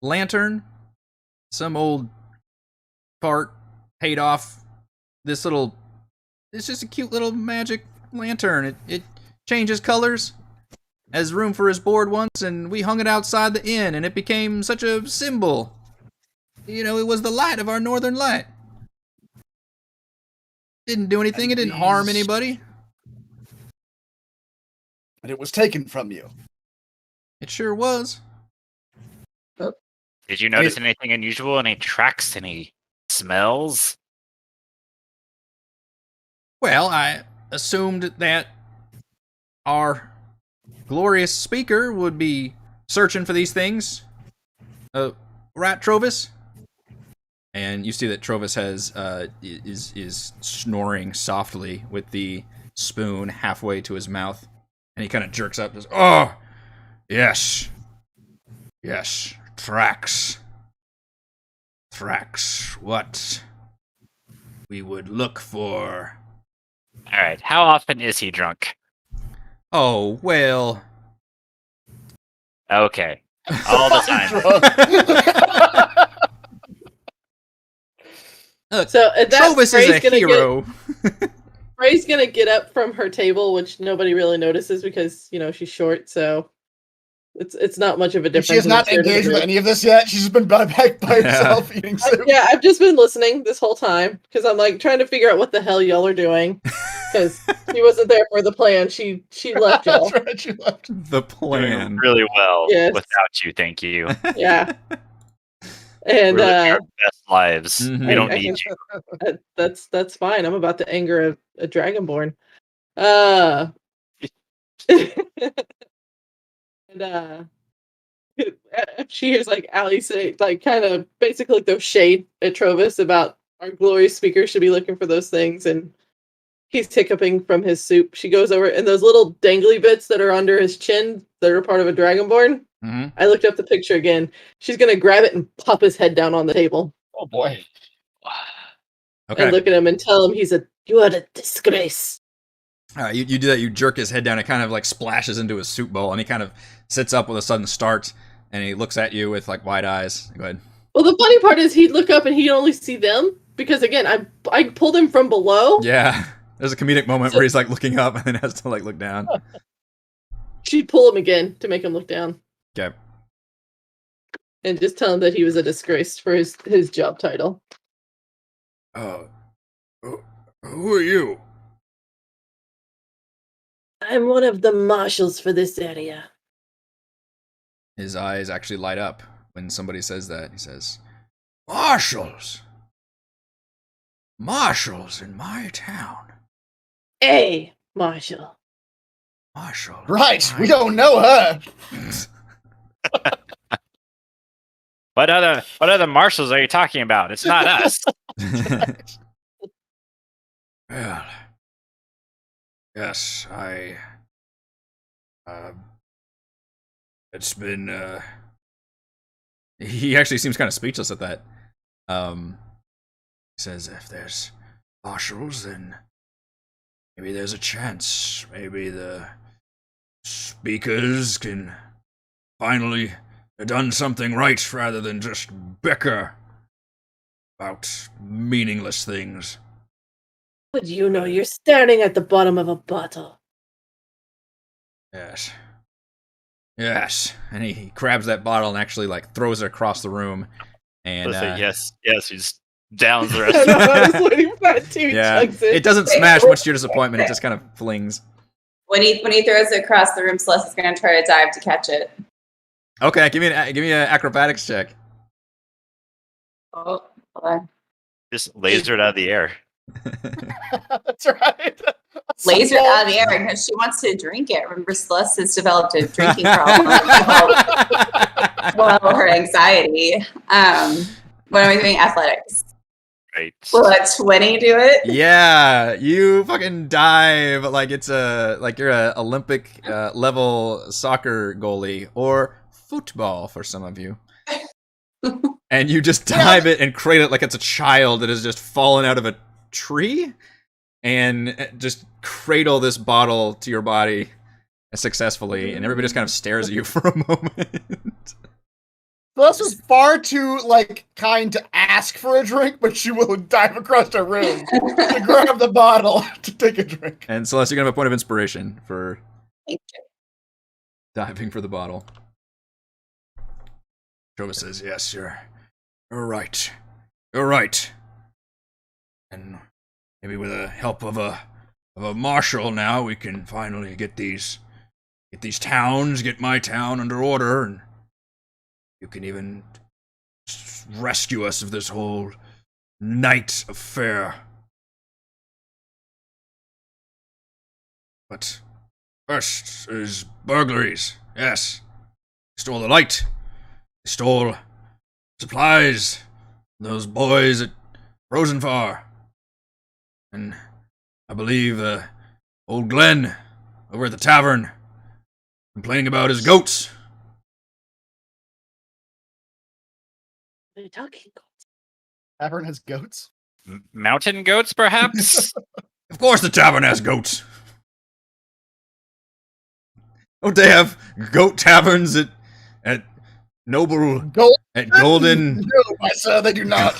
lantern. Some old fart paid off this little. It's just a cute little magic lantern. It changes colors. Has room for his board once, and we hung it outside the inn, and it became such a symbol. You know, it was the light of our northern light. Didn't do anything. It didn't harm anybody. But it was taken from you. It sure was. Did you notice anything unusual? Any tracks? Any smells? Well, I assumed that our glorious speaker would be searching for these things. Right, Trovus? And you see that Trovus is snoring softly with the spoon halfway to his mouth. And he kind of jerks up. Goes, oh, yes. Yes. Tracks. What we would look for. Alright, how often is he drunk? Oh, well. Okay. All the time. Look, So at that, Trovus is a hero. Ray's gonna get up from her table, which nobody really notices because she's short, so it's not much of a difference. She has not engaged with any of this yet. She's just been back by herself eating soup. Yeah, I've just been listening this whole time because I'm like trying to figure out what the hell y'all are doing because she wasn't there for the plan. She left y'all. That's right, she left. The plan. Doing really well Yes. without you, thank you. Yeah. And We're living our best lives. Mhm. We don't I need can- you. That's fine. I'm about to anger a dragonborn. And she hears like Allie say, like, kind of basically throw shade at Trovus about our glorious speaker should be looking for those things, and he's hiccuping from his soup. She goes over, and those little dangly bits that are under his chin that are part of a dragonborn. Mm-hmm. I looked up the picture again. She's gonna grab it and pop his head down on the table. Oh boy. Okay. And look at him and tell him you are a disgrace. All right, you do that. You jerk his head down. It kind of like splashes into his soup bowl, and he kind of sits up with a sudden start, and he looks at you with like wide eyes. Go ahead. Well, the funny part is he'd look up and he'd only see them because again, I pulled him from below. Yeah, there's a comedic moment where he's like looking up and then has to like look down. She'd pull him again to make him look down. Okay. And just tell him that he was a disgrace for his job title. Who are you? I'm one of the marshals for this area. His eyes actually light up when somebody says that. He says, Marshals! Marshals in my town. A marshal. Marshal. Right, we don't know her. What other marshals are you talking about? It's not us. Well, yes, it's been, he actually seems kind of speechless at that. He says, if there's marshals, then maybe there's a chance. Maybe the speakers can finally have done something right rather than just bicker about meaningless things. But you know you're standing at the bottom of a bottle. Yes. Yes. And he grabs that bottle and actually like throws it across the room. And Let's say yes. He just downs the rest I of know, it. I was waiting for that too. yeah, it doesn't smash much to your disappointment. It just kind of flings. When he throws it across the room, Celeste is going to try to dive to catch it. Okay, give me an acrobatics check. Oh, hold on. Just laser it out of the air. That's right. Laser out of the air because she wants to drink it. Remember, Celeste has developed a drinking problem. Well, her anxiety. What am I doing? Athletics. Right. Will a 20 do it? Yeah, you fucking dive like it's like you're a Olympic level soccer goalie or football for some of you. And you just dive it and crate it like it's a child that has just fallen out of a tree and just cradle this bottle to your body successfully, and everybody just kind of stares at you for a moment. Celeste was far too kind to ask for a drink, but she will dive across a room to grab the bottle to take a drink. And Celeste, you're gonna have a point of inspiration for Thank you. diving for the bottle. Trovus says, "Yes, you're right. You're right. And maybe with the help of a marshal now, we can finally get these towns, get my town under order, and you can even rescue us of this whole night affair. But first is burglaries. Yes, they stole the light. They stole supplies. Those boys at Rosenfar. And I believe old Glenn over at the tavern complaining about his goats." What are you talking about? Tavern has goats. Mountain goats, perhaps? Of course the tavern has goats. Don't they have goat taverns at Noble Gold. at Golden? No, my son, they do not.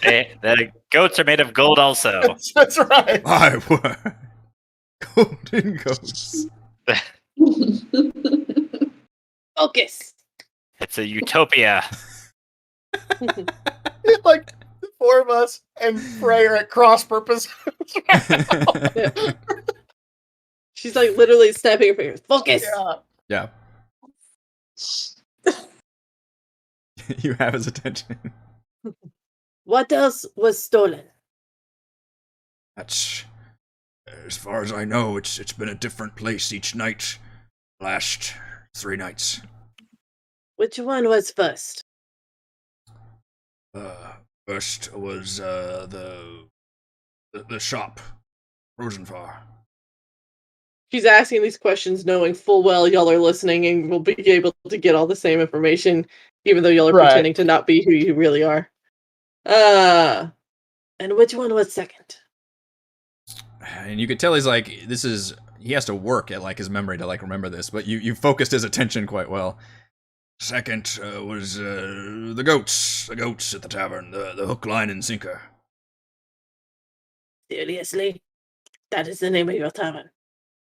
The goats are made of gold also. That's right. My word. Golden goats. Focus. It's a utopia. Like the four of us and Frey are at cross purpose. She's like literally snapping her fingers. Focus. Yeah. Yeah. You have his attention. What else was stolen? That's, as far as I know, it's been a different place each night. Last 3 nights. Which one was first? First was the shop, Rosenfar. She's asking these questions knowing full well y'all are listening and will be able to get all the same information, even though y'all are pretending to not be who you really are. And which one was second? And you could tell he's like, he has to work at like his memory to like remember this, but you focused his attention quite well. Second was the goats at the tavern, the hook, line, and sinker. Seriously? That is the name of your tavern?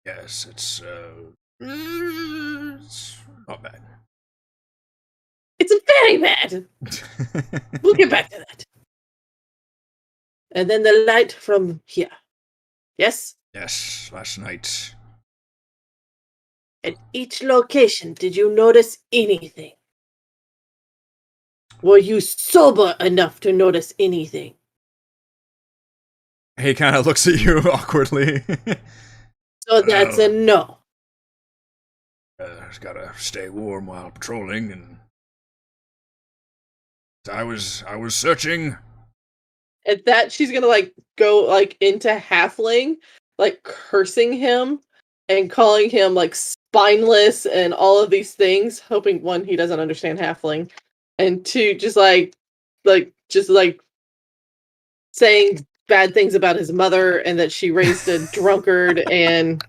Yes, it's not bad. It's very bad. We'll get back to that. And then the light from here. Yes? Yes, last night. At each location, did you notice anything? Were you sober enough to notice anything? He kind of looks at you awkwardly. So that's a no. Just gotta stay warm while patrolling, and I was searching. At that, she's gonna like go like into halfling, like cursing him and calling him like spineless and all of these things, hoping one, he doesn't understand halfling, and two, just saying bad things about his mother and that she raised a drunkard and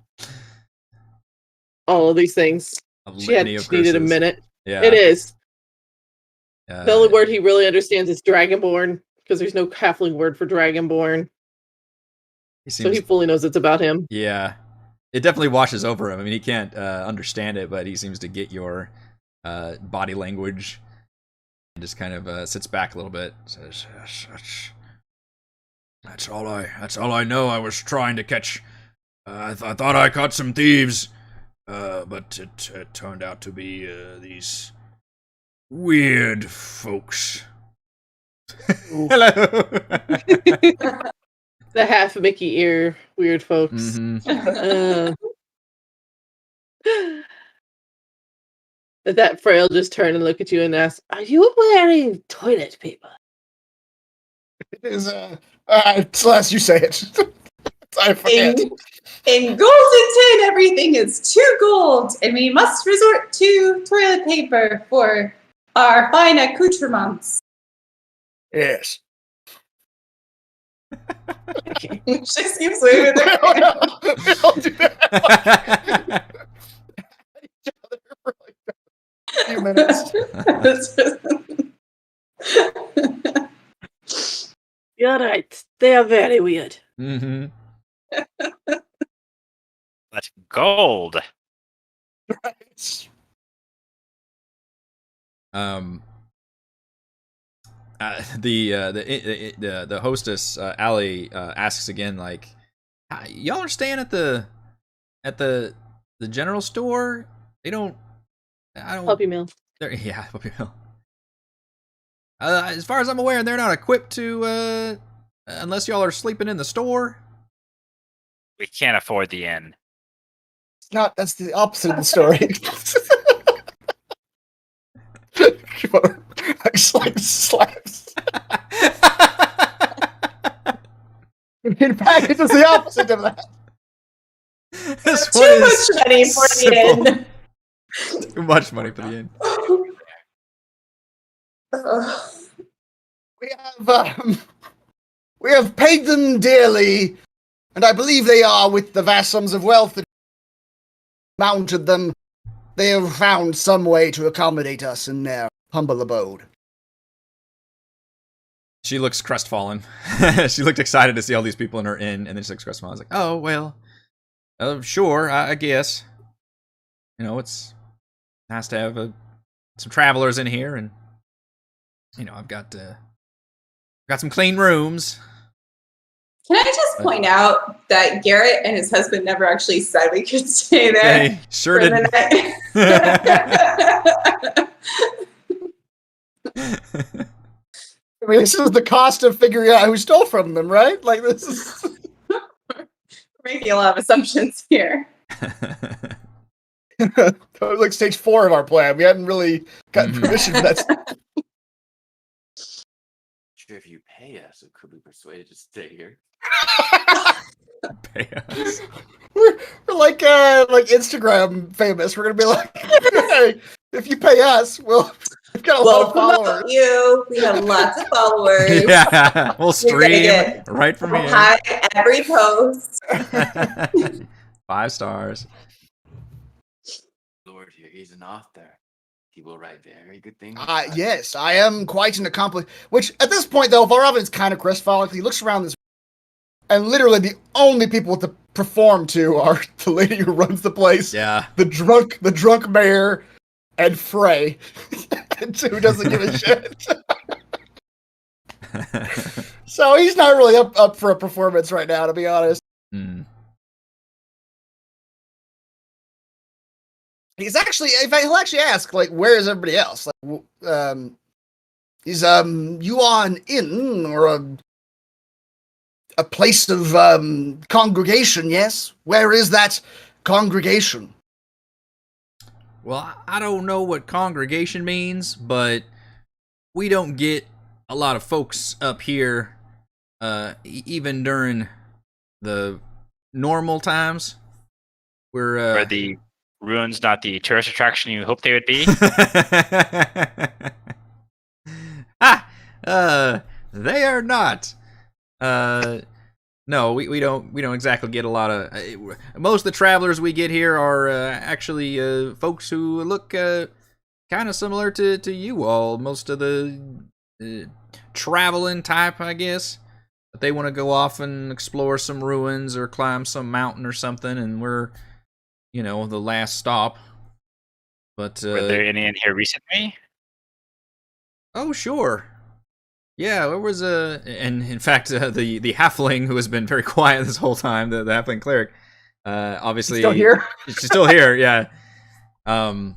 all of these things. She needed a minute. Yeah. It is. The only word he really understands is dragonborn, because there's no halfling word for dragonborn. So he fully knows it's about him. Yeah. It definitely washes over him. I mean, he can't understand it, but he seems to get your body language and just kind of sits back a little bit. Says, that's all I know. I was trying to catch. I thought I caught some thieves, but it turned out to be these weird folks. Hello. The half Mickey ear weird folks. Mm-hmm. That frail just turn and look at you and ask, "Are you wearing toilet paper?" It is Celeste, you say it. I forget. In Golden Tin, everything is 2 gold, and we must resort to toilet paper for our fine accoutrements. Yes. She seems waving their hand. We don't do that. For like a few minutes. You're right. They are very weird. Mm-hmm. But gold. Right. The hostess Allie asks again, like, y'all are staying at the general store? I don't Puppy mill. Yeah, puppy mill. As far as I'm aware, they're not equipped to unless y'all are sleeping in the store. We can't afford the inn. It's not. That's the opposite of the story. Like slaps. In fact, it's the opposite of that. This Too one is much money for simple. the inn. Too much money for the inn. We have paid them dearly, and I believe they are, with the vast sums of wealth that mounted them. They have found some way to accommodate us in their humble abode. She looks crestfallen. She looked excited to see all these people in her inn, and then she looks crestfallen. I was like, oh, well, sure, I guess. You know, it's nice to have some travelers in here, and, you know, I've got some clean rooms. Can I just point out that Garrett and his husband never actually said we could stay there? They sure for didn't. the night. I mean, this is the cost of figuring out who stole from them, right? Like, this is... We're making a lot of assumptions here. Like stage 4 of our plan. We hadn't really gotten permission for that. Sure, if you pay us, we could be persuaded to stay here. Pay us. We're like Instagram famous. We're gonna be like, hey, if you pay us, we've got a lot of followers. We have lots of followers. Yeah, we'll stream right from we'll here. hide every post. 5 stars. Lord here, he's an author. He will write very good things. Yes, I am quite an accomplished. Which at this point, though, Varov is kind of crestfallen. He looks around this, and literally the only people to perform to are the lady who runs the place, Yeah. the drunk mayor, and Frey, who doesn't give a shit. So he's not really up for a performance right now, to be honest. Mm. He'll actually ask, like, where is everybody else? Like, is you are an inn or a place of congregation? Yes. Where is that congregation? Well, I don't know what congregation means, but we don't get a lot of folks up here, even during the normal times. Are the ruins not the tourist attraction you hoped they would be? They are not. No, we don't exactly get a lot of. Most of the travelers we get here are actually folks who look kind of similar to you all. Most of the traveling type, I guess. But they want to go off and explore some ruins or climb some mountain or something, and we're, the last stop. But Were there any in here recently? Oh, sure. Yeah, there was and in fact, the halfling who has been very quiet this whole time, the halfling cleric, obviously Still here? She's still here. Yeah. Thank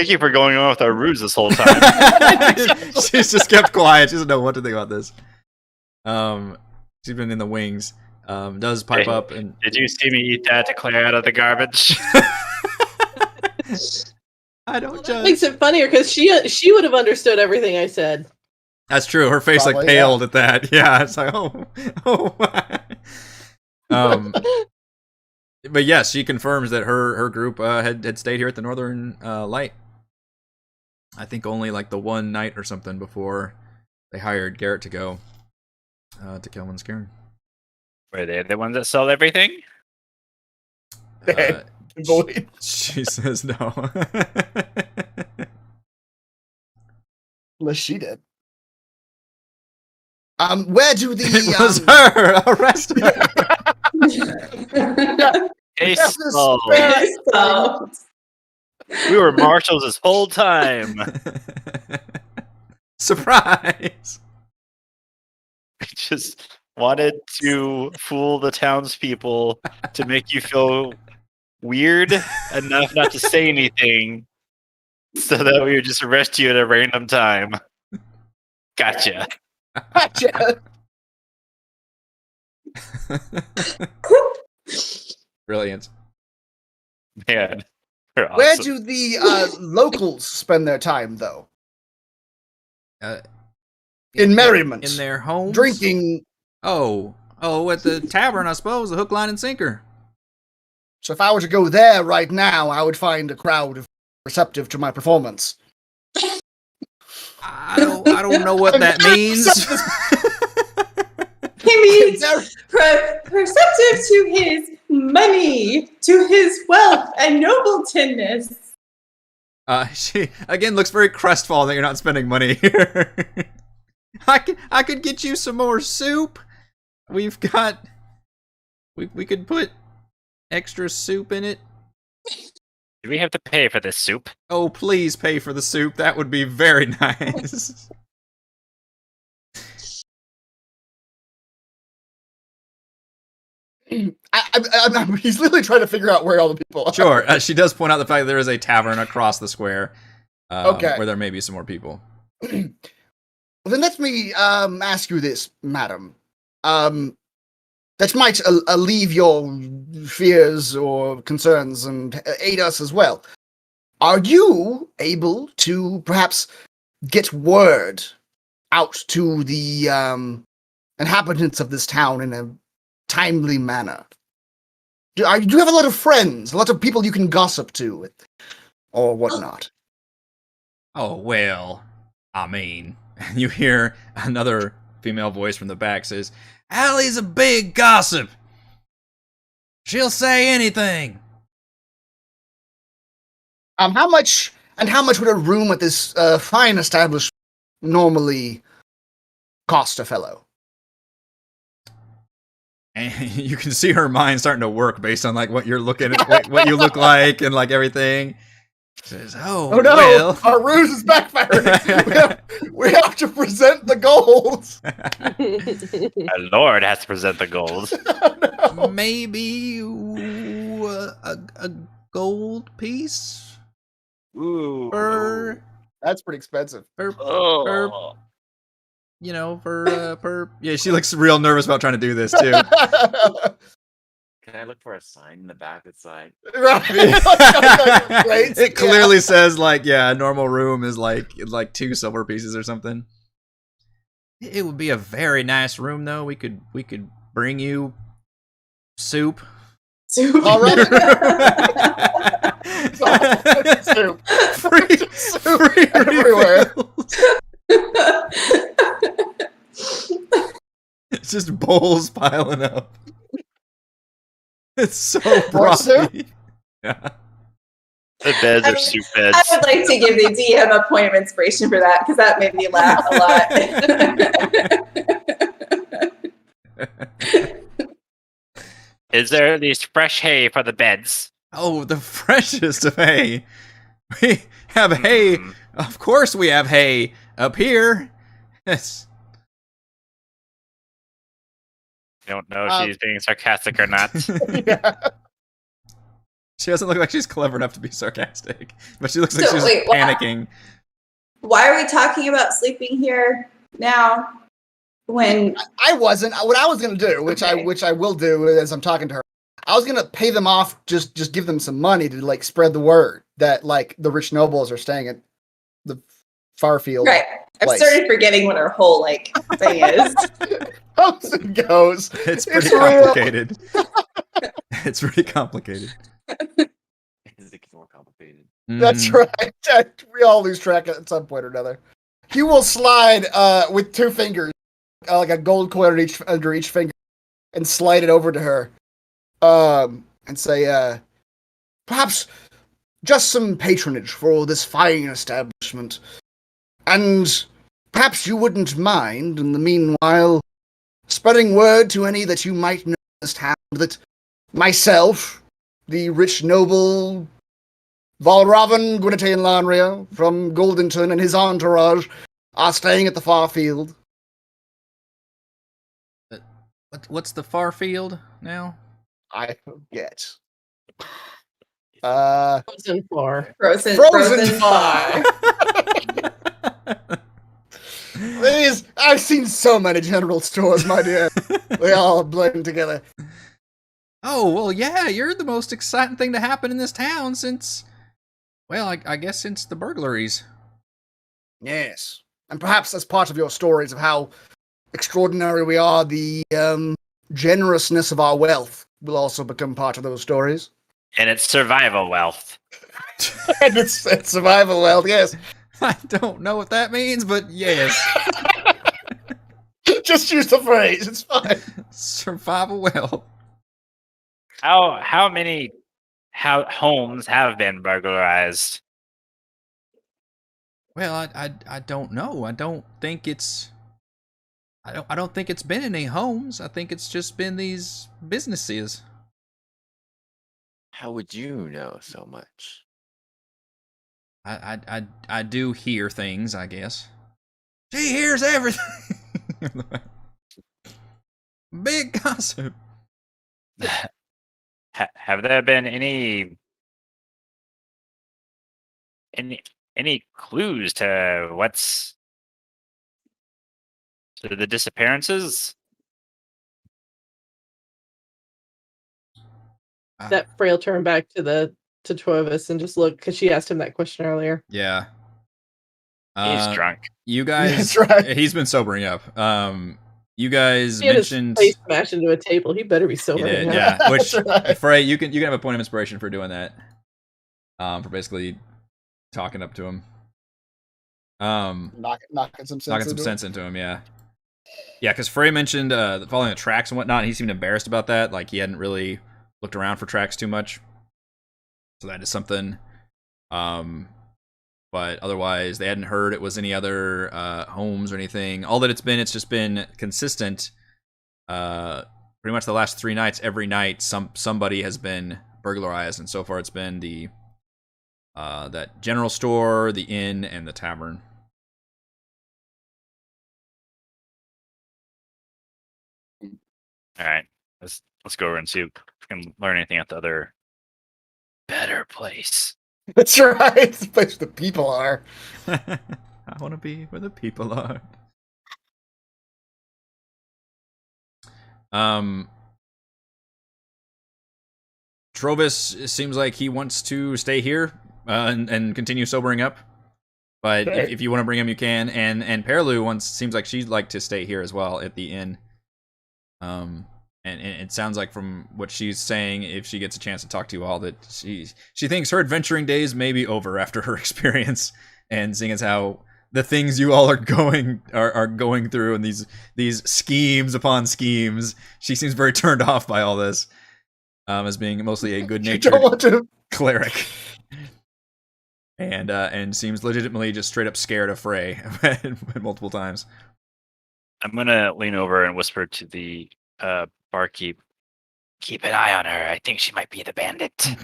you for going on with our ruse this whole time. She's just kept quiet. She doesn't know what to think about this. She's been in the wings. Does pipe up and. Did you see me eat that to clear out of the garbage? I don't That judge. makes it funnier because she would have understood everything I said. That's true. Her face Probably, like paled at that. Yeah, it's like oh. But yes, she confirms that her group had stayed here at the Northern Light. I think only like the one night or something before they hired Garrett to go to Kelvin's Cairn. Were they the ones that sold everything? She says no. Unless she did. Where do the It was her. Arrest her. Case Yes, this solved. We were marshals this whole time. Surprise. We just wanted to fool the townspeople to make you feel weird enough not to say anything so that we would just arrest you at a random time. Gotcha. Gotcha. Brilliant. Man. You're Where awesome. do the locals spend their time, though? In merriment. In their homes? Drinking. Oh, at the tavern, I suppose. The hook, line, and sinker. So if I were to go there right now, I would find a crowd receptive to my performance. I don't know what that means. He means receptive to his money, to his wealth and nobletonness. She again looks very crestfallen that you're not spending money here. I could get you some more soup. We could put extra soup in it. Do we have to pay for this soup? Oh, please pay for the soup. That would be very nice. He's literally trying to figure out where all the people are. Sure. She does point out the fact that there is a tavern across the square. Okay. Where there may be some more people. Well, then let me ask you this, madam. That might alleviate your fears or concerns and aid us as well. Are you able to perhaps get word out to the inhabitants of this town in a timely manner? Do you have a lot of friends, a lot of people you can gossip to, or whatnot? Oh, well, I mean, you hear another female voice from the back says, Allie's a big gossip. She'll say anything. How much would a room at this fine establishment normally cost a fellow? And you can see her mind starting to work based on like what you're looking at, what you look like, and like everything. She says, "Oh no, well. Our ruse is backfiring. we have to present the gold." Our Lord has to present the gold. No. Maybe a gold piece Ooh. for That's pretty expensive. Oh. for yeah." She looks real nervous about trying to do this too. Can I look for a sign in the back that's like, Right. It clearly says like, yeah, a normal room is like 2 silver pieces or something. It would be a very nice room though. We could bring you soup. Soup. All right. Soup. Free everywhere. refills. It's just bowls piling up. It's so More soup? broady. Yeah. The beds I are mean, soup I beds. would like to give the DM a point of inspiration for that because that made me laugh a lot. Is there at least fresh hay for the beds? Oh, the freshest of hay. We have hay. Mm. Of course we have hay up here. Yes. Don't know if she's being sarcastic or not. Yeah. She doesn't look like she's clever enough to be sarcastic, but she looks like So, she's wait, what? panicking. Why are we talking about sleeping here now? When I wasn't. What I was gonna do, which I will do as I'm talking to her, I was gonna pay them off, just give them some money to like spread the word that like the rich nobles are staying at the Farfield. right, I've place. started forgetting what our whole like thing is. Comes and goes. It's pretty real. complicated. It's really complicated. it gets more complicated. That's Mhm. right. We all lose track at some point or another. You will slide with 2 fingers, like a gold coin under each finger, and slide it over to her, and say, perhaps just some patronage for this fine establishment, and perhaps you wouldn't mind, in the meanwhile, spreading word to any that you might know in this town that myself, the rich noble Valravan Gwynetae Lanria from Goldenton and his entourage are staying at the Farfield. What's the far field now? I forget. Frozen floor. Frozen Fire. I've seen so many general stores, my dear. They all blend together. Oh, well, yeah, you're the most exciting thing to happen in this town since, well, I guess since the burglaries. Yes. And perhaps as part of your stories of how extraordinary we are, the generousness of our wealth will also become part of those stories. And it's survival wealth. And it's survival wealth, yes. I don't know what that means, but yes. Just use the phrase, it's fine. Survival well. How many homes have been burglarized? Well, I don't know. I don't think it's been any homes. I think it's just been these businesses. How would you know so much? I do hear things, I guess. She hears everything. Big gossip. Have there been any clues to what's to the disappearances? That Frail turned back to Trovus and just look because she asked him that question earlier. Yeah. He's drunk. You guys, That's right. He's been sobering up. You guys He had his mentioned face smashed into a table. He better be he sober. did, now. yeah. Which That's right. Frey, you can have a point of inspiration for doing that. For basically talking up to him. Knocking some sense Knocking some into sense into him, yeah. Yeah, because Frey mentioned following the tracks and whatnot. And he seemed embarrassed about that. Like he hadn't really looked around for tracks too much. So that is something. But otherwise, they hadn't heard it was any other homes or anything. All that it's just been consistent. Pretty much the last 3 nights, every night, somebody has been burglarized, and so far it's been the that general store, the inn, and the tavern. All right, let's go over and see if we can learn anything at the other better place. it. That's right. It's the place the people are. I want to be where the people are. Trovus seems like he wants to stay here and continue sobering up. But if you want to bring him, you can. And Perlu seems like she'd like to stay here as well at the inn. And it sounds like from what she's saying, if she gets a chance to talk to you all, that she thinks her adventuring days may be over after her experience, and seeing as how the things you all are going through and these schemes upon schemes, she seems very turned off by all this, as being mostly a good-natured cleric, and seems legitimately just straight up scared of Frey multiple times. I'm gonna lean over and whisper to the barkeep, "Keep an eye on her. I think she might be the bandit."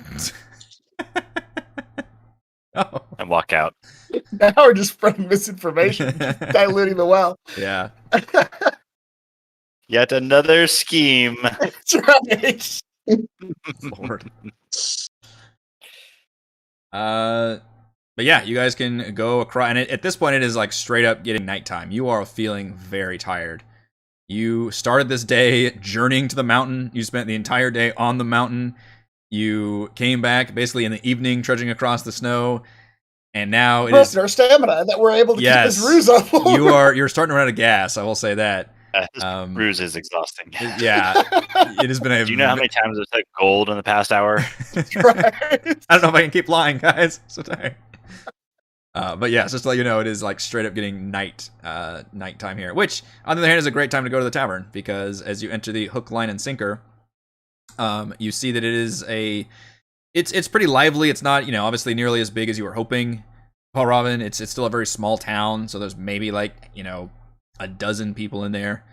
Oh. And walk out. Now we're just spreading misinformation, diluting the well. Yeah. Yet another scheme. That's right. Lord. But yeah, you guys can go across, and at this point it is like straight up getting nighttime. You are feeling very tired. You started this day journeying to the mountain. You spent the entire day on the mountain. You came back basically in the evening, trudging across the snow, and now it is our stamina that we're able to keep this ruse up. You're starting to run out of gas. I will say that. His ruse is exhausting. Yeah, it has been a. Do you know how many times I've said gold in the past hour? Right. I don't know if I can keep lying, guys. So tired. But yeah, just to let you know, it is like straight up getting nighttime here. Which, on the other hand, is a great time to go to the tavern, because as you enter the hook, line, and sinker, you see that it is it's pretty lively. It's not, obviously nearly as big as you were hoping, Paul Robin. It's still a very small town, so there's maybe like a dozen people in there.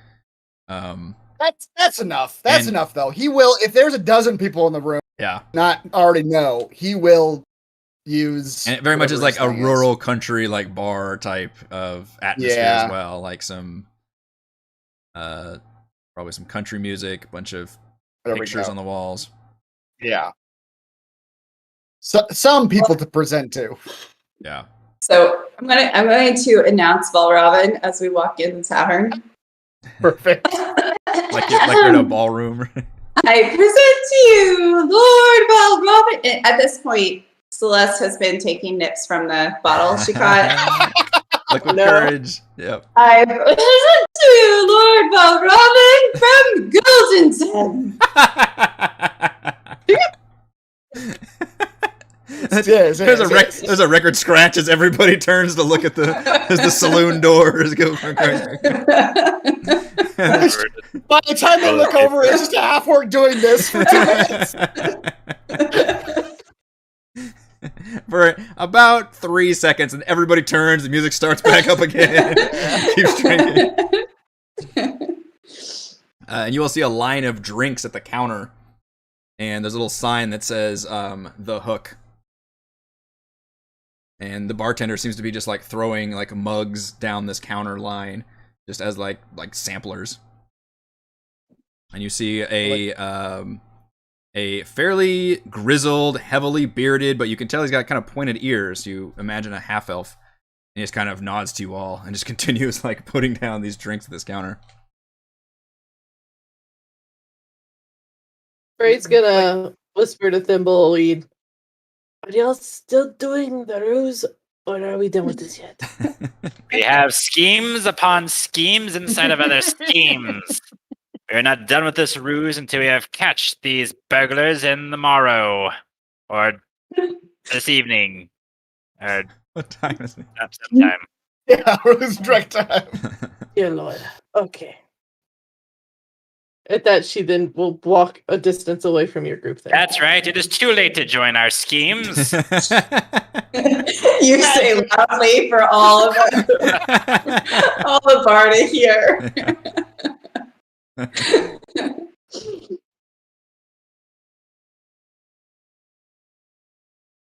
That's enough. That's enough, though. He will, if there's a dozen people in the room, yeah, not already know, he will use. And it very much is like a rural country, like bar type of atmosphere as well. Like some, probably some country music, a bunch of pictures on the walls. Yeah. So, some people to present to. Yeah. So I'm going to announce Valravn as we walk in the tavern. Perfect. like you're in a ballroom. I present to you Lord Valravn. At this point, Celeste has been taking nips from the bottle she caught. Liquid courage. Yep. I present to you Lord Valravn from Goldenton. There's a record scratch as everybody turns to look at as the saloon doors go. By the time they look over, it's just a half orc doing this for 2 minutes. For about 3 seconds, and everybody turns, the music starts back up again. Keeps drinking. And you will see a line of drinks at the counter, and there's a little sign that says "The Hook." And the bartender seems to be just like throwing like mugs down this counter line, just as like samplers. And you see a fairly grizzled, heavily bearded, but you can tell he's got kind of pointed ears. You imagine a half elf, and he just kind of nods to you all and just continues like putting down these drinks at this counter. Frey's gonna whisper to Thimbleweed, "Are y'all still doing the ruse, or are we done with this yet?" We have schemes upon schemes inside of other schemes. We're not done with this ruse until we have catch these burglars in the morrow, or this evening, or What time is it? sometime. Yeah, we're losing track time. Dear Lord. Okay. At that, she then will walk a distance away from your group. Then. That's right. It is too late to join our schemes. You say loudly for all of all the bar to hear.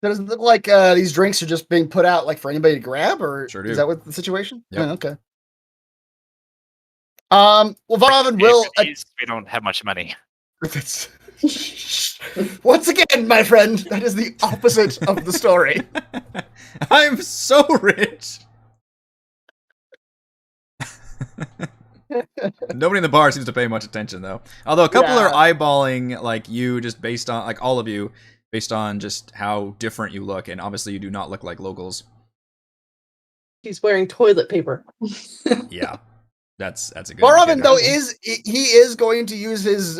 Does it look like these drinks are just being put out like for anybody to grab, or Sure do. is that what the situation? Yep. Yeah, okay. Well, Valravn will. We don't have much money. Once again, my friend, that is the opposite of the story. I'm so rich. Nobody in the bar seems to pay much attention, though. Although a couple are Yeah. eyeballing, like, you just based on, like, all of you, based on just how different you look, and obviously you do not look like locals. He's wearing toilet paper. Yeah, that's a good. Baravan, good though, reason. he is going to use his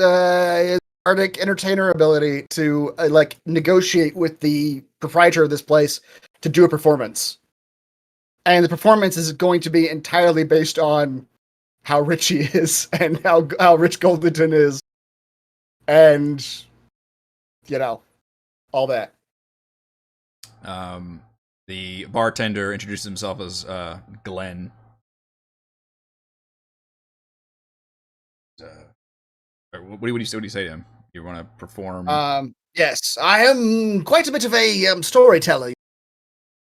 Arctic entertainer ability to like negotiate with the proprietor of this place to do a performance, and the performance is going to be entirely based on how rich he is and how rich Goldenton is, and you know all that. The bartender introduces himself as Glenn. What do you say to him? You want to perform? Yes, I am quite a bit of a storyteller,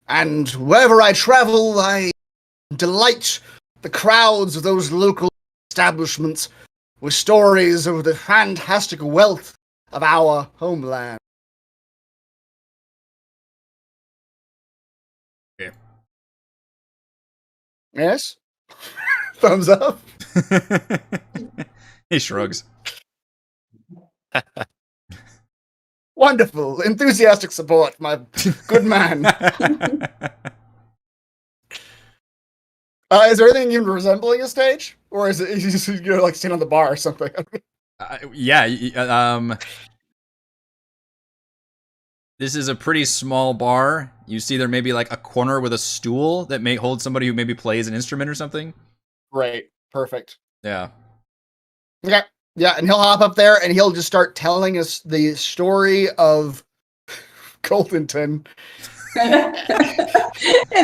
and wherever I travel, I delight the crowds of those local establishments with stories of the fantastic wealth of our homeland. Yeah. Yes? Thumbs up. He shrugs. Wonderful. Enthusiastic support, my good man. Is there anything even resembling a stage? Or is it just, like sitting on the bar or something? Yeah. This is a pretty small bar. You see there may be like a corner with a stool that may hold somebody who maybe plays an instrument or something. Great. Perfect. Yeah. Okay. Yeah, and he'll hop up there and he'll just start telling us the story of Goldenton. And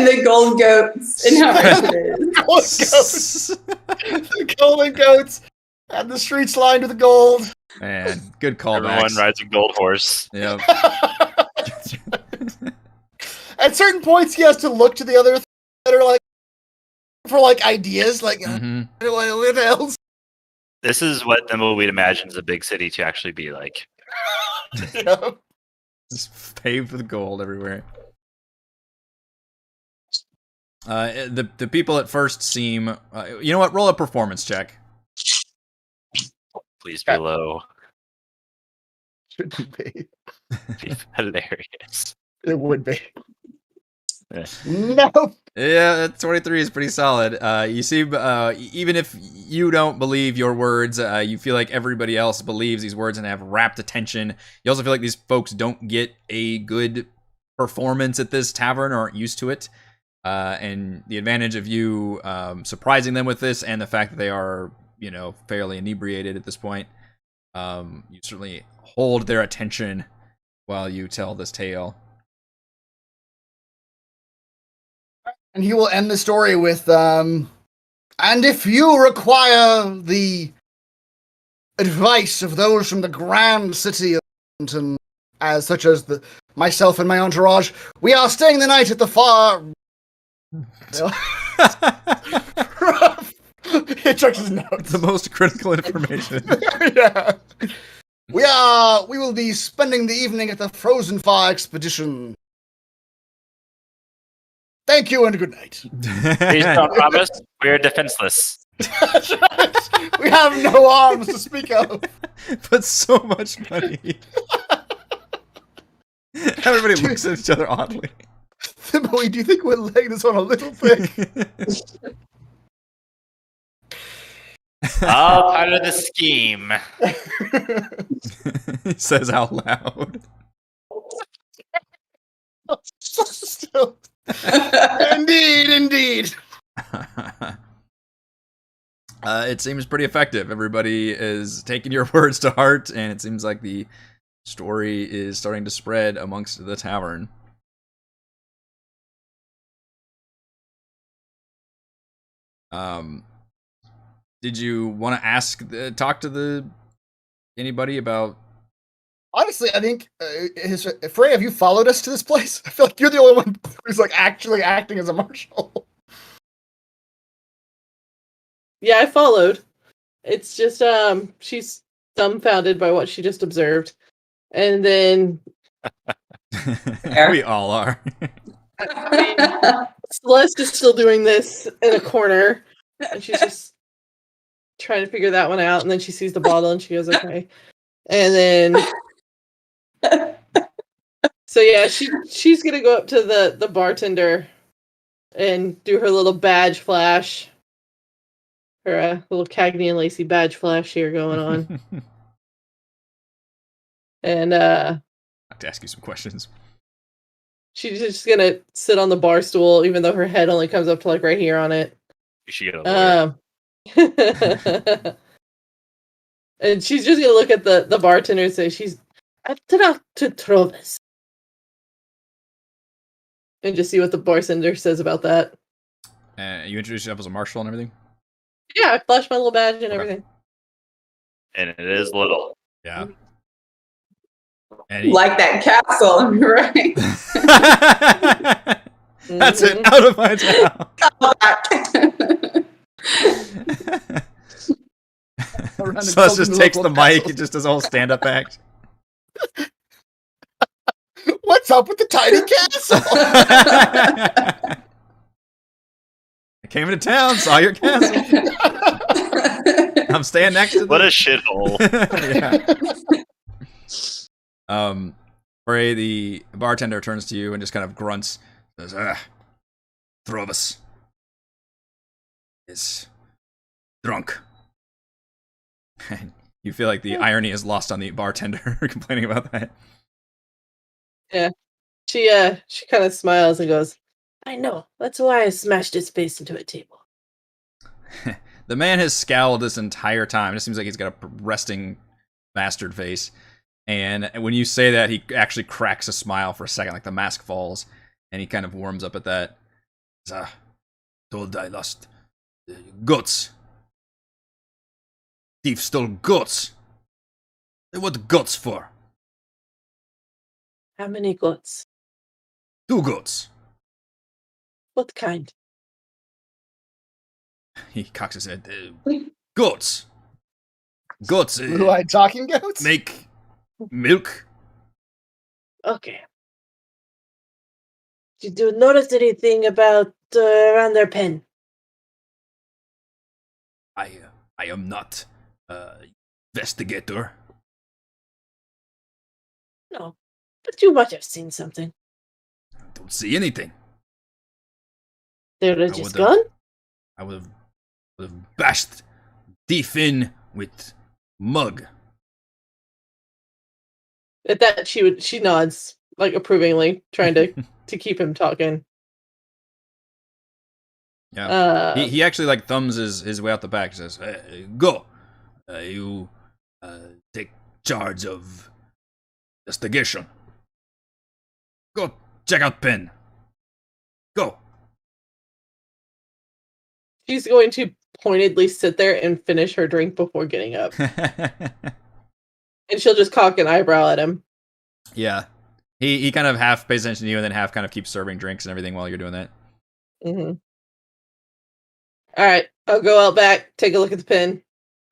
the gold goats and how much it is. Gold goats. The golden goats and the streets lined with gold. Man, good callbacks. Everyone rides a gold horse. Yep. At certain points, he has to look to the other that are like for like ideas, like Mhm. what else? This is what Thimbleweed imagines a big city to actually be like. You know? Just paved with gold everywhere. The people at first seem. You know what? Roll a performance check. Please be low. Shouldn't be. Be hilarious. It would be. Yeah. No. Yeah, 23 is pretty solid. You see, even if you don't believe your words, you feel like everybody else believes these words and have rapt attention. You also feel like these folks don't get a good performance at this tavern or aren't used to it. And the advantage of you surprising them with this and the fact that they are, fairly inebriated at this point, you certainly hold their attention while you tell this tale. And he will end the story with, and if you require the advice of those from the grand city of Washington, as such as myself and my entourage, we are staying the night at the far. He checks his notes. The most critical information. Yeah. We will be spending the evening at the Frozen Fire Expedition. Thank you and good night. Please don't promise. We're defenseless. That's right. We have no arms to speak of. But so much money. Everybody looks at each other oddly. Boy, do you think we're laying this on a little thick? All part of the scheme. He says out loud. Still. Indeed. It seems pretty effective. Everybody is taking your words to heart, and it seems like the story is starting to spread amongst the tavern. Did you want to talk to anybody about? Honestly, I think, Frey, have you followed us to this place? I feel like you're the only one who's like actually acting as a marshal. Yeah, I followed. It's just she's dumbfounded by what she just observed. And then We all are. Celeste is still doing this in a corner. And she's just trying to figure that one out, and then she sees the bottle and she goes, okay. And then so yeah, she's gonna go up to the bartender and do her little badge flash. Her little Cagney and Lacey badge flash here going on. And I have to ask you some questions. she's just gonna sit on the bar stool, even though her head only comes up to like right here on it. You should get a lawyer. And she's just gonna look at the bartender and say she's Dr. Trovus. And just see what the bartender says about that. You introduced yourself as a marshal and everything? Yeah, I flashed my little badge and everything. And it is little. Yeah. And Like that castle, right? That's it. Out of my town. So it just takes the mic and just does a whole stand-up act. What's up with the tiny castle? I came into town, saw your castle. I'm staying next to What a shithole. Yeah. Bray, the bartender, turns to you and just kind of grunts. Says, Trovus is drunk. You feel like the irony is lost on the bartender complaining about that. Yeah. She kind of smiles and goes, I know. That's why I smashed his face into a table. The man has scowled this entire time. It seems like he's got a resting bastard face. And when you say that, he actually cracks a smile for a second, like the mask falls, and he kind of warms up at that. Told I lost goats. Thief stole goats. What goats for? How many goats? 2 goats. What kind? He cocks his head. Goats. Goats. Blue-eyed talking goats? Make milk. Okay. Did you notice anything about around their pen? I am not investigator. No, but you might have seen something. Don't see anything. They're I just would've- gone? I would have bashed thief in with mug. At that, she nods, like approvingly, trying to keep him talking. Yeah. He actually like thumbs his way out the back. Says, "Go, you take charge of investigation. Go check out pen. Go." She's going to pointedly sit there and finish her drink before getting up. And she'll just cock an eyebrow at him. Yeah. He kind of half pays attention to you and then half kind of keeps serving drinks and everything while you're doing that. Mm-hmm. Alright, I'll go out back, take a look at the pin.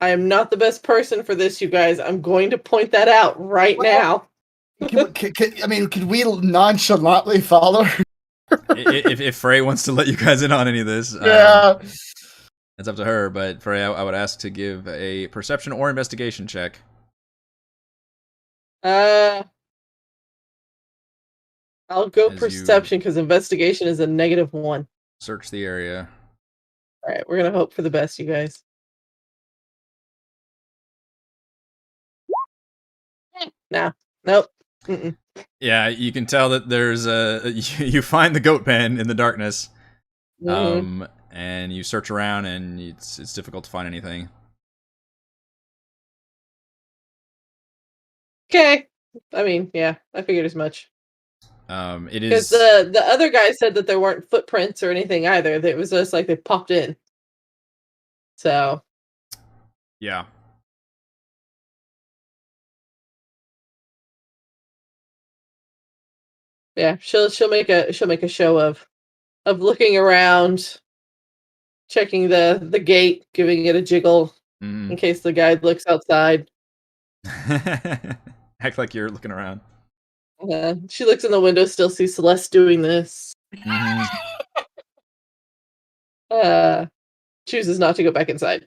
I am not the best person for this, you guys. I'm going to point that out right now. Could we nonchalantly follow her? if Frey wants to let you guys in on any of this, Yeah. it's up to her. But Frey, I would ask to give a perception or investigation check. I'll go As perception because investigation is a -1. Search the area. Alright, we're gonna hope for the best, you guys. Nah. Nope. Mm-mm. Yeah, you can tell that there's you find the goat pen in the darkness, and you search around, and it's difficult to find anything. Okay. I mean, yeah, I figured as much. It Because is the other guy said that there weren't footprints or anything either. That it was just like they popped in. So yeah. yeah, she'll make a show of looking around, checking the gate, giving it a jiggle in case the guy looks outside. Act like you're looking around. She looks in the window, still sees Celeste doing this. Chooses not to go back inside.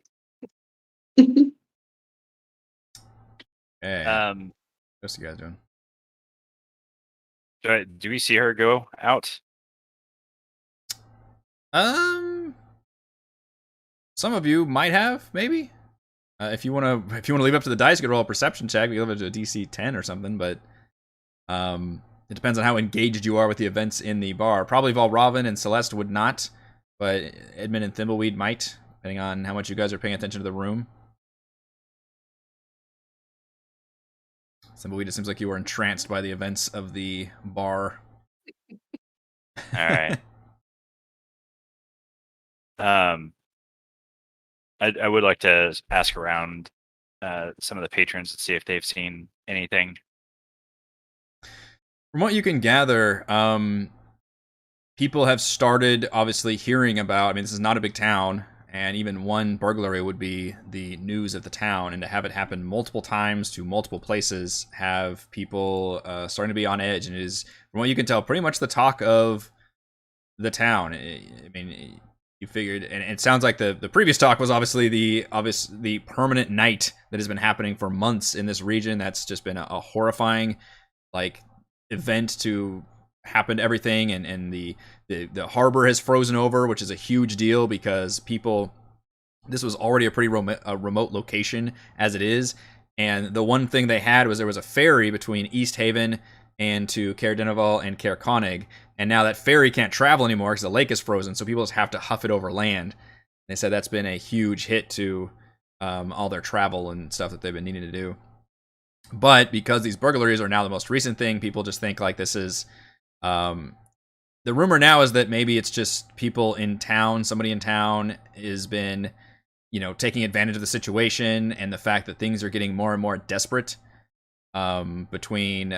Hey, what's you guys doing? Do we see her go out? Some of you might have, maybe. If you wanna leave it up to the dice, you could roll a perception check. We leave it to a DC 10 or something, but it depends on how engaged you are with the events in the bar. Probably Valravn and Celeste would not, but Edmund and Thimbleweed might, depending on how much you guys are paying attention to the room. Thimbleweed, it seems like you were entranced by the events of the bar. All right. I would like to ask around some of the patrons and see if they've seen anything. From what you can gather, people have started obviously hearing about. I mean, this is not a big town, and even one burglary would be the news of the town. And to have it happen multiple times to multiple places, have people starting to be on edge. And it is, from what you can tell, pretty much the talk of the town. I mean, you figured, and it sounds like the previous talk was obviously the permanent night that has been happening for months in this region. That's just been a horrifying, event to happen to everything, and the harbor has frozen over, which is a huge deal because this was already a pretty remote location as it is, and the one thing they had was there was a ferry between East Haven and to Caer-Konig and Caer-Konig, and now that ferry can't travel anymore because the lake is frozen, so people just have to huff it over land. They said that's been a huge hit to all their travel and stuff that they've been needing to do. But because these burglaries are now the most recent thing, people just think like this is... the rumor now is that maybe it's just people in town, somebody in town has been, taking advantage of the situation and the fact that things are getting more and more desperate between,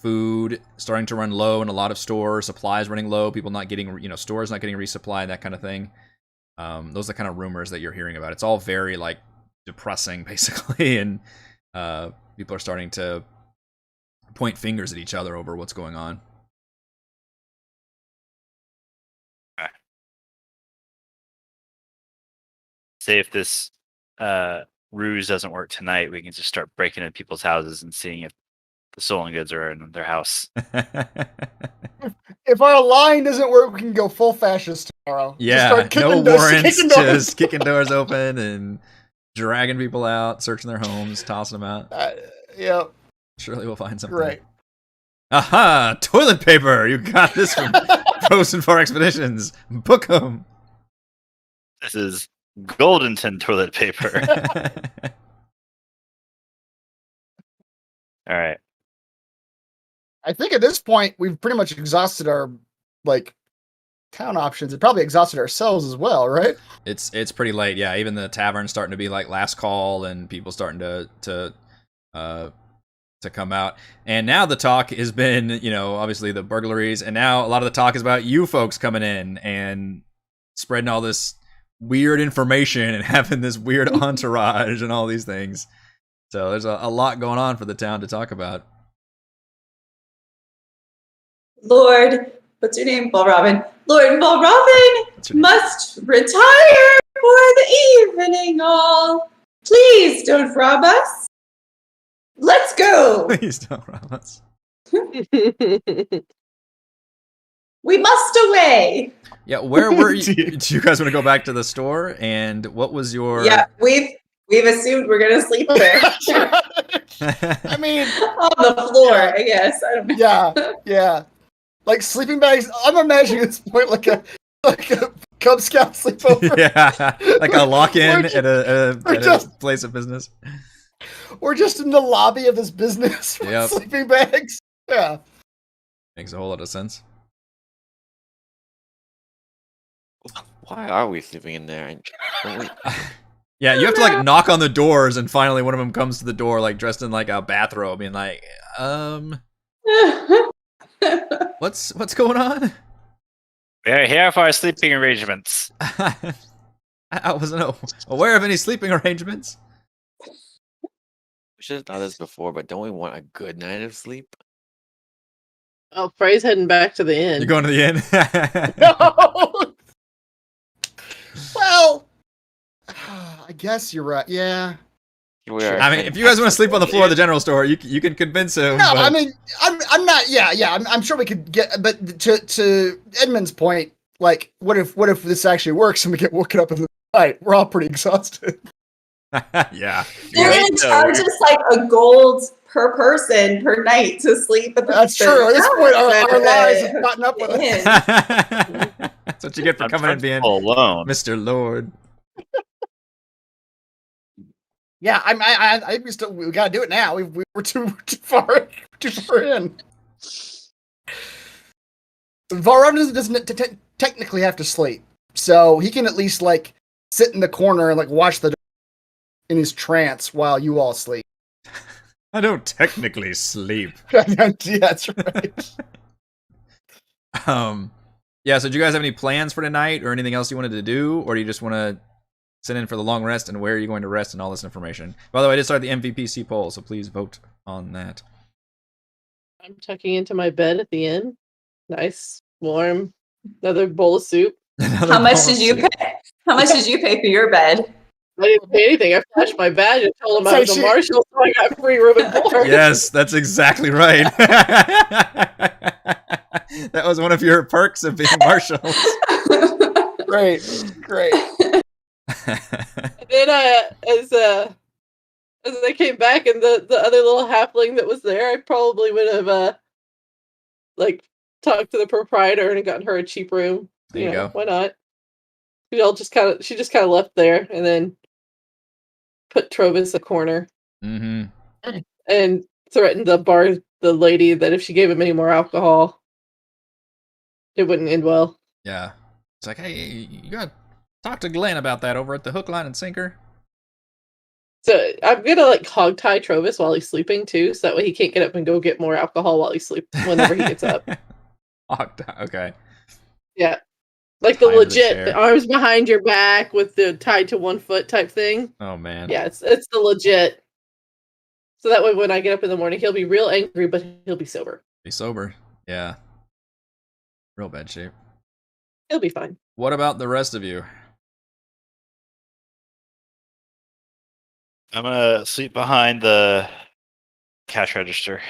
food starting to run low in a lot of stores, supplies running low, people not getting, stores not getting resupplied, that kind of thing. Those are the kind of rumors that you're hearing about. It's all very, depressing, basically, and people are starting to point fingers at each other over what's going on. Say if this ruse doesn't work tonight, we can just start breaking into people's houses and seeing if the stolen goods are in their house. If our line doesn't work, we can go full fascist tomorrow. Yeah, no warrants, just kicking doors open and dragging people out, searching their homes, tossing them out. Yep. Surely we'll find something. Great. Aha! Toilet paper! You got this from Frozen Far Expeditions. Book them. This is Goldenton toilet paper. All right. I think at this point we've pretty much exhausted our town options. It probably exhausted ourselves as well, right? It's pretty late, yeah. Even the tavern's starting to be like last call, and people starting to come out. And now the talk has been, obviously the burglaries, and now a lot of the talk is about you folks coming in and spreading all this weird information and having this weird entourage and all these things. So there's a lot going on for the town to talk about. Lord, what's your name? Valravn. Lord Valravn must retire for the evening all. Please don't rob us. Let's go. Please don't rob us. We must away. Yeah, where were you? Do you guys want to go back to the store? And what was your... Yeah, we've assumed we're gonna sleep there. I mean, on the floor, I guess. I don't know. Yeah. Like sleeping bags. I'm imagining at this point like a Cub Scout sleepover. Yeah, like a lock-in at a place of business. We're just in the lobby of this business with sleeping bags. Yeah. Makes a whole lot of sense. Why are we sleeping in there? Yeah, you have to knock on the doors, and finally one of them comes to the door, dressed in a bathrobe, being like, what's going on? We're here for our sleeping arrangements. I wasn't aware of any sleeping arrangements. We should have thought this before, but don't we want a good night of sleep? Oh, Frey's heading back to the inn. You're going to the inn? No! Well, I guess you're right. Yeah. We are I mean, if you guys want to sleep on the floor of the general store, you can convince him. No, but... I mean, I'm not. Yeah. I'm sure we could get. But to Edmund's point, like, what if this actually works and we get woken up in the night? We're all pretty exhausted. Yeah. They're Right, gonna though. charge us like a gold per person per night to sleep at the That's true. At this point, our lives have gotten up with Inn. it. That's what you get for On coming and being principle alone. Mr. Lord. Yeah, I think we gotta do it now. We're too far in. Varun doesn't technically have to sleep, so he can at least like sit in the corner and like watch the in his trance while you all sleep. I don't technically sleep. Yeah, that's right. Yeah, so do you guys have any plans for tonight or anything else you wanted to do? Or do you just want to sit in for the long rest and where are you going to rest and all this information? By the way, I just started the MVPC poll, so please vote on that. I'm tucking into my bed at the inn. Nice, warm, another bowl of soup. Another How much bowl did of you soup. pay? How much did you pay for your bed? I didn't pay anything. I flashed my badge and told them I was a Say marshal, so I got free room and board. Yes, that's exactly right. That was one of your perks of being marshals. Great. And then as I came back and the other little halfling that was there, I probably would have like talked to the proprietor and gotten her a cheap room. There you go. Why not? She just kind of left there and then put Trovus a corner Mm-hmm. and threatened the lady that if she gave him any more alcohol, it wouldn't end well. Yeah. It's like, hey, you gotta talk to Glenn about that over at the Hook, Line, and Sinker. So I'm gonna like hog tie Trovus while he's sleeping too, so that way he can't get up and go get more alcohol while he sleeps whenever he gets up. Okay. Yeah. Like the Tie him to the legit chair. arms behind your back with the tied to 1 foot type thing. Oh, man. Yeah, it's the legit. So that way when I get up in the morning, he'll be real angry, but he'll be sober. Be sober. Yeah. Real bad shape. He'll be fine. What about the rest of you? I'm gonna sleep behind the cash register.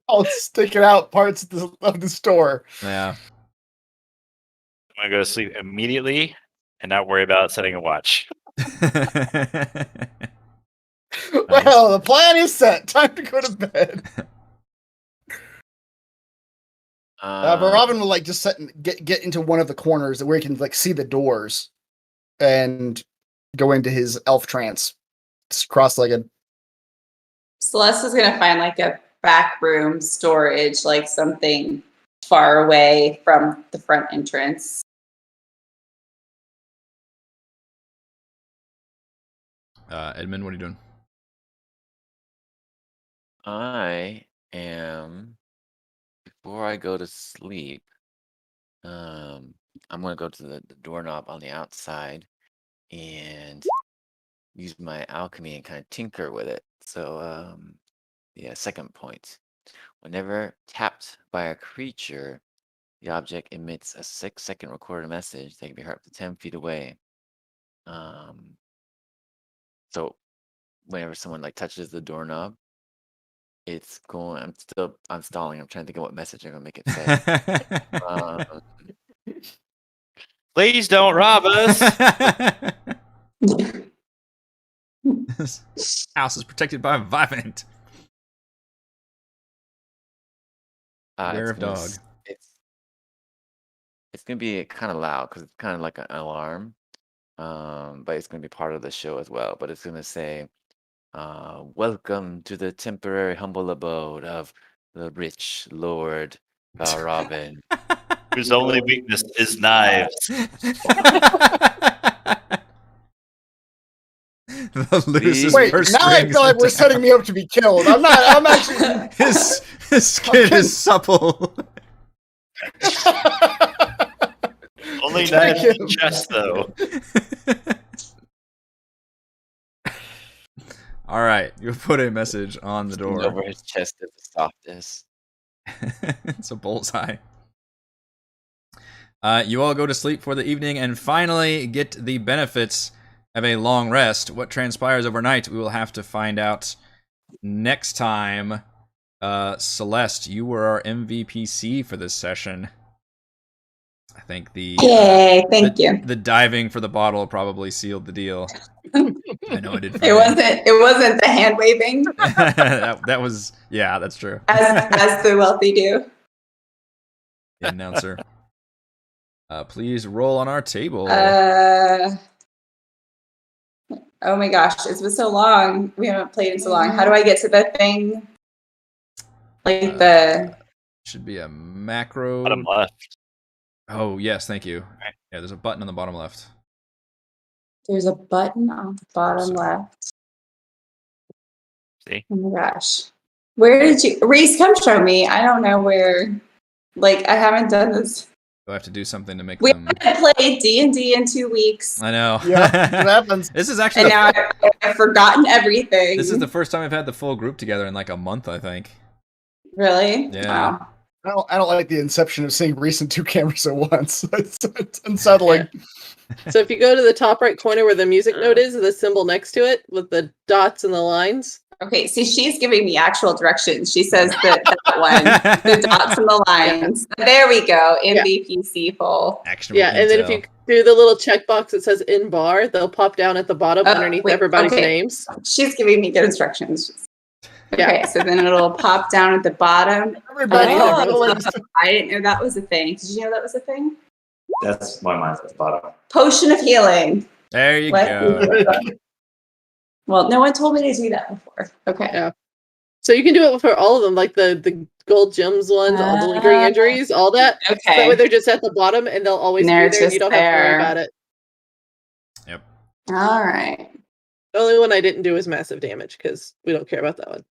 I'll stick it out parts of the store. Yeah. I'm gonna go to sleep immediately and not worry about setting a watch. Well, the plan is set. Time to go to bed. But Robin will like just get into one of the corners where he can like see the doors and go into his elf trance. It's cross-legged. Celeste is gonna find like a back room storage, like something far away from the front entrance. Edmund, what are you doing? I am before I go to sleep. I'm gonna go to the doorknob on the outside and use my alchemy and kind of tinker with it. So, yeah, second point. Whenever tapped by a creature, the object emits a 6-second recorded message that can be heard up to 10 feet away. So whenever someone like touches the doorknob, it's going. I'm stalling. I'm trying to think of what message I'm gonna make it say. Please don't rob us. This house is protected by a Vivint. Beware of dog. It's gonna be kind of loud because it's kind of like an alarm. But it's gonna be part of the show as well. But it's gonna say, "Welcome to the temporary humble abode of the rich Lord Robin." Whose only weakness is knives. The loosest Wait, purse now I strings feel like in we're town. setting me up to be killed. I'm not. I'm actually. His skin is supple. Only Thank knives in you. the chest, though. All right, you put a message on the Skin door. over his chest is the softest. It's a bullseye. You all go to sleep for the evening and finally get the benefits of a long rest. What transpires overnight, we will have to find out next time. Celeste, you were our MVPC for this session. I think Yay, thank you. The diving for the bottle probably sealed the deal. I know it did. It wasn't the hand waving. that was, yeah, that's true. As the wealthy do. The announcer. Please roll on our table. Oh my gosh, it's been so long. We haven't played in so long. How do I get to the thing? Like should be a macro. Bottom left. Oh yes, thank you. Yeah, there's a button on the bottom left. There's a button on the bottom left. See? Oh my gosh. Where did you Reese, come show me. I don't know where. Like, I haven't done this. Do I have to do something to make We them? haven't played D&D in 2 weeks. I know. Yeah, it happens. This is actually And now I've forgotten everything. this is the first time I've had the full group together in like a month, I think. Really? Yeah. Wow. I don't like the inception of seeing Reese in 2 cameras at once. It's unsettling. So if you go to the top right corner where the music note is, the symbol next to it with the dots and the lines. Okay, see, she's giving me actual directions. She says that one, the dots and the lines. There we go. MVPC full. Actionable Yeah, and then if intel. you do the little checkbox that says in bar, they'll pop down at the bottom underneath wait, everybody's okay. names. She's giving me good instructions. Yeah. Okay, so then it'll pop down at the bottom. Everybody, Oh, I didn't know that was a thing. Did you know that was a thing? That's why mine's at the bottom. Potion of healing. There you What? go. Well, no one told me to do that before. Okay. Yeah. So you can do it for all of them, like the gold gems ones, all the lingering injuries, all that. So that way Okay. they're just at the bottom and they'll always be They're there. And you just don't have to worry there. about it. Yep. All right. The only one I didn't do was massive damage because we don't care about that one.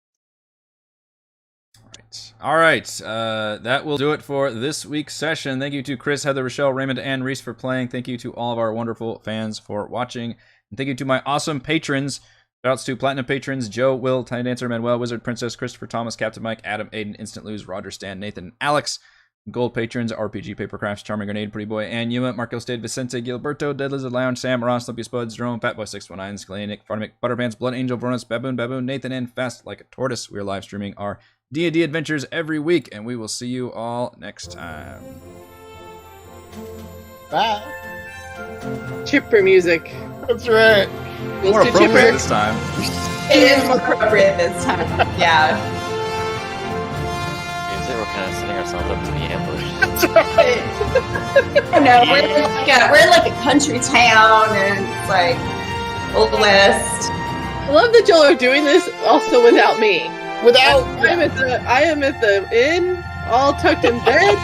All right. That will do it for this week's session. Thank you to Chris, Heather, Rochelle, Raymond, and Reese for playing. Thank you to all of our wonderful fans for watching. And thank you to my awesome patrons. Shoutouts to Platinum patrons Joe, Will, Tiny Dancer, Manuel, Wizard, Princess, Christopher, Thomas, Captain Mike, Adam, Aiden, Instant Lose, Roger, Stan, Nathan, and Alex. Gold patrons RPG Papercrafts, Charming Grenade, Pretty Boy, and Yuma, Marco Stade, Vicente, Gilberto, Dead Lizard Lounge, Sam, Ross, Lumpy Spuds, Jerome, Fatboy 619, Skalanic, Farmic, Butterpants, Blood Angel, Bronus, Baboon, Nathan, and Fast Like a Tortoise. We are live streaming our D&D adventures every week, and we will see you all next time. Bye. Chipper music. That's right. Let's More do appropriate chipper. this time. It is appropriate this time. Yeah. Seems like we're kind of setting ourselves up to be ambushed. That's right. I know. We're in like a country town, and it's like Old West. I love that y'all are doing this also without me. Without I am at the inn, all tucked in bed.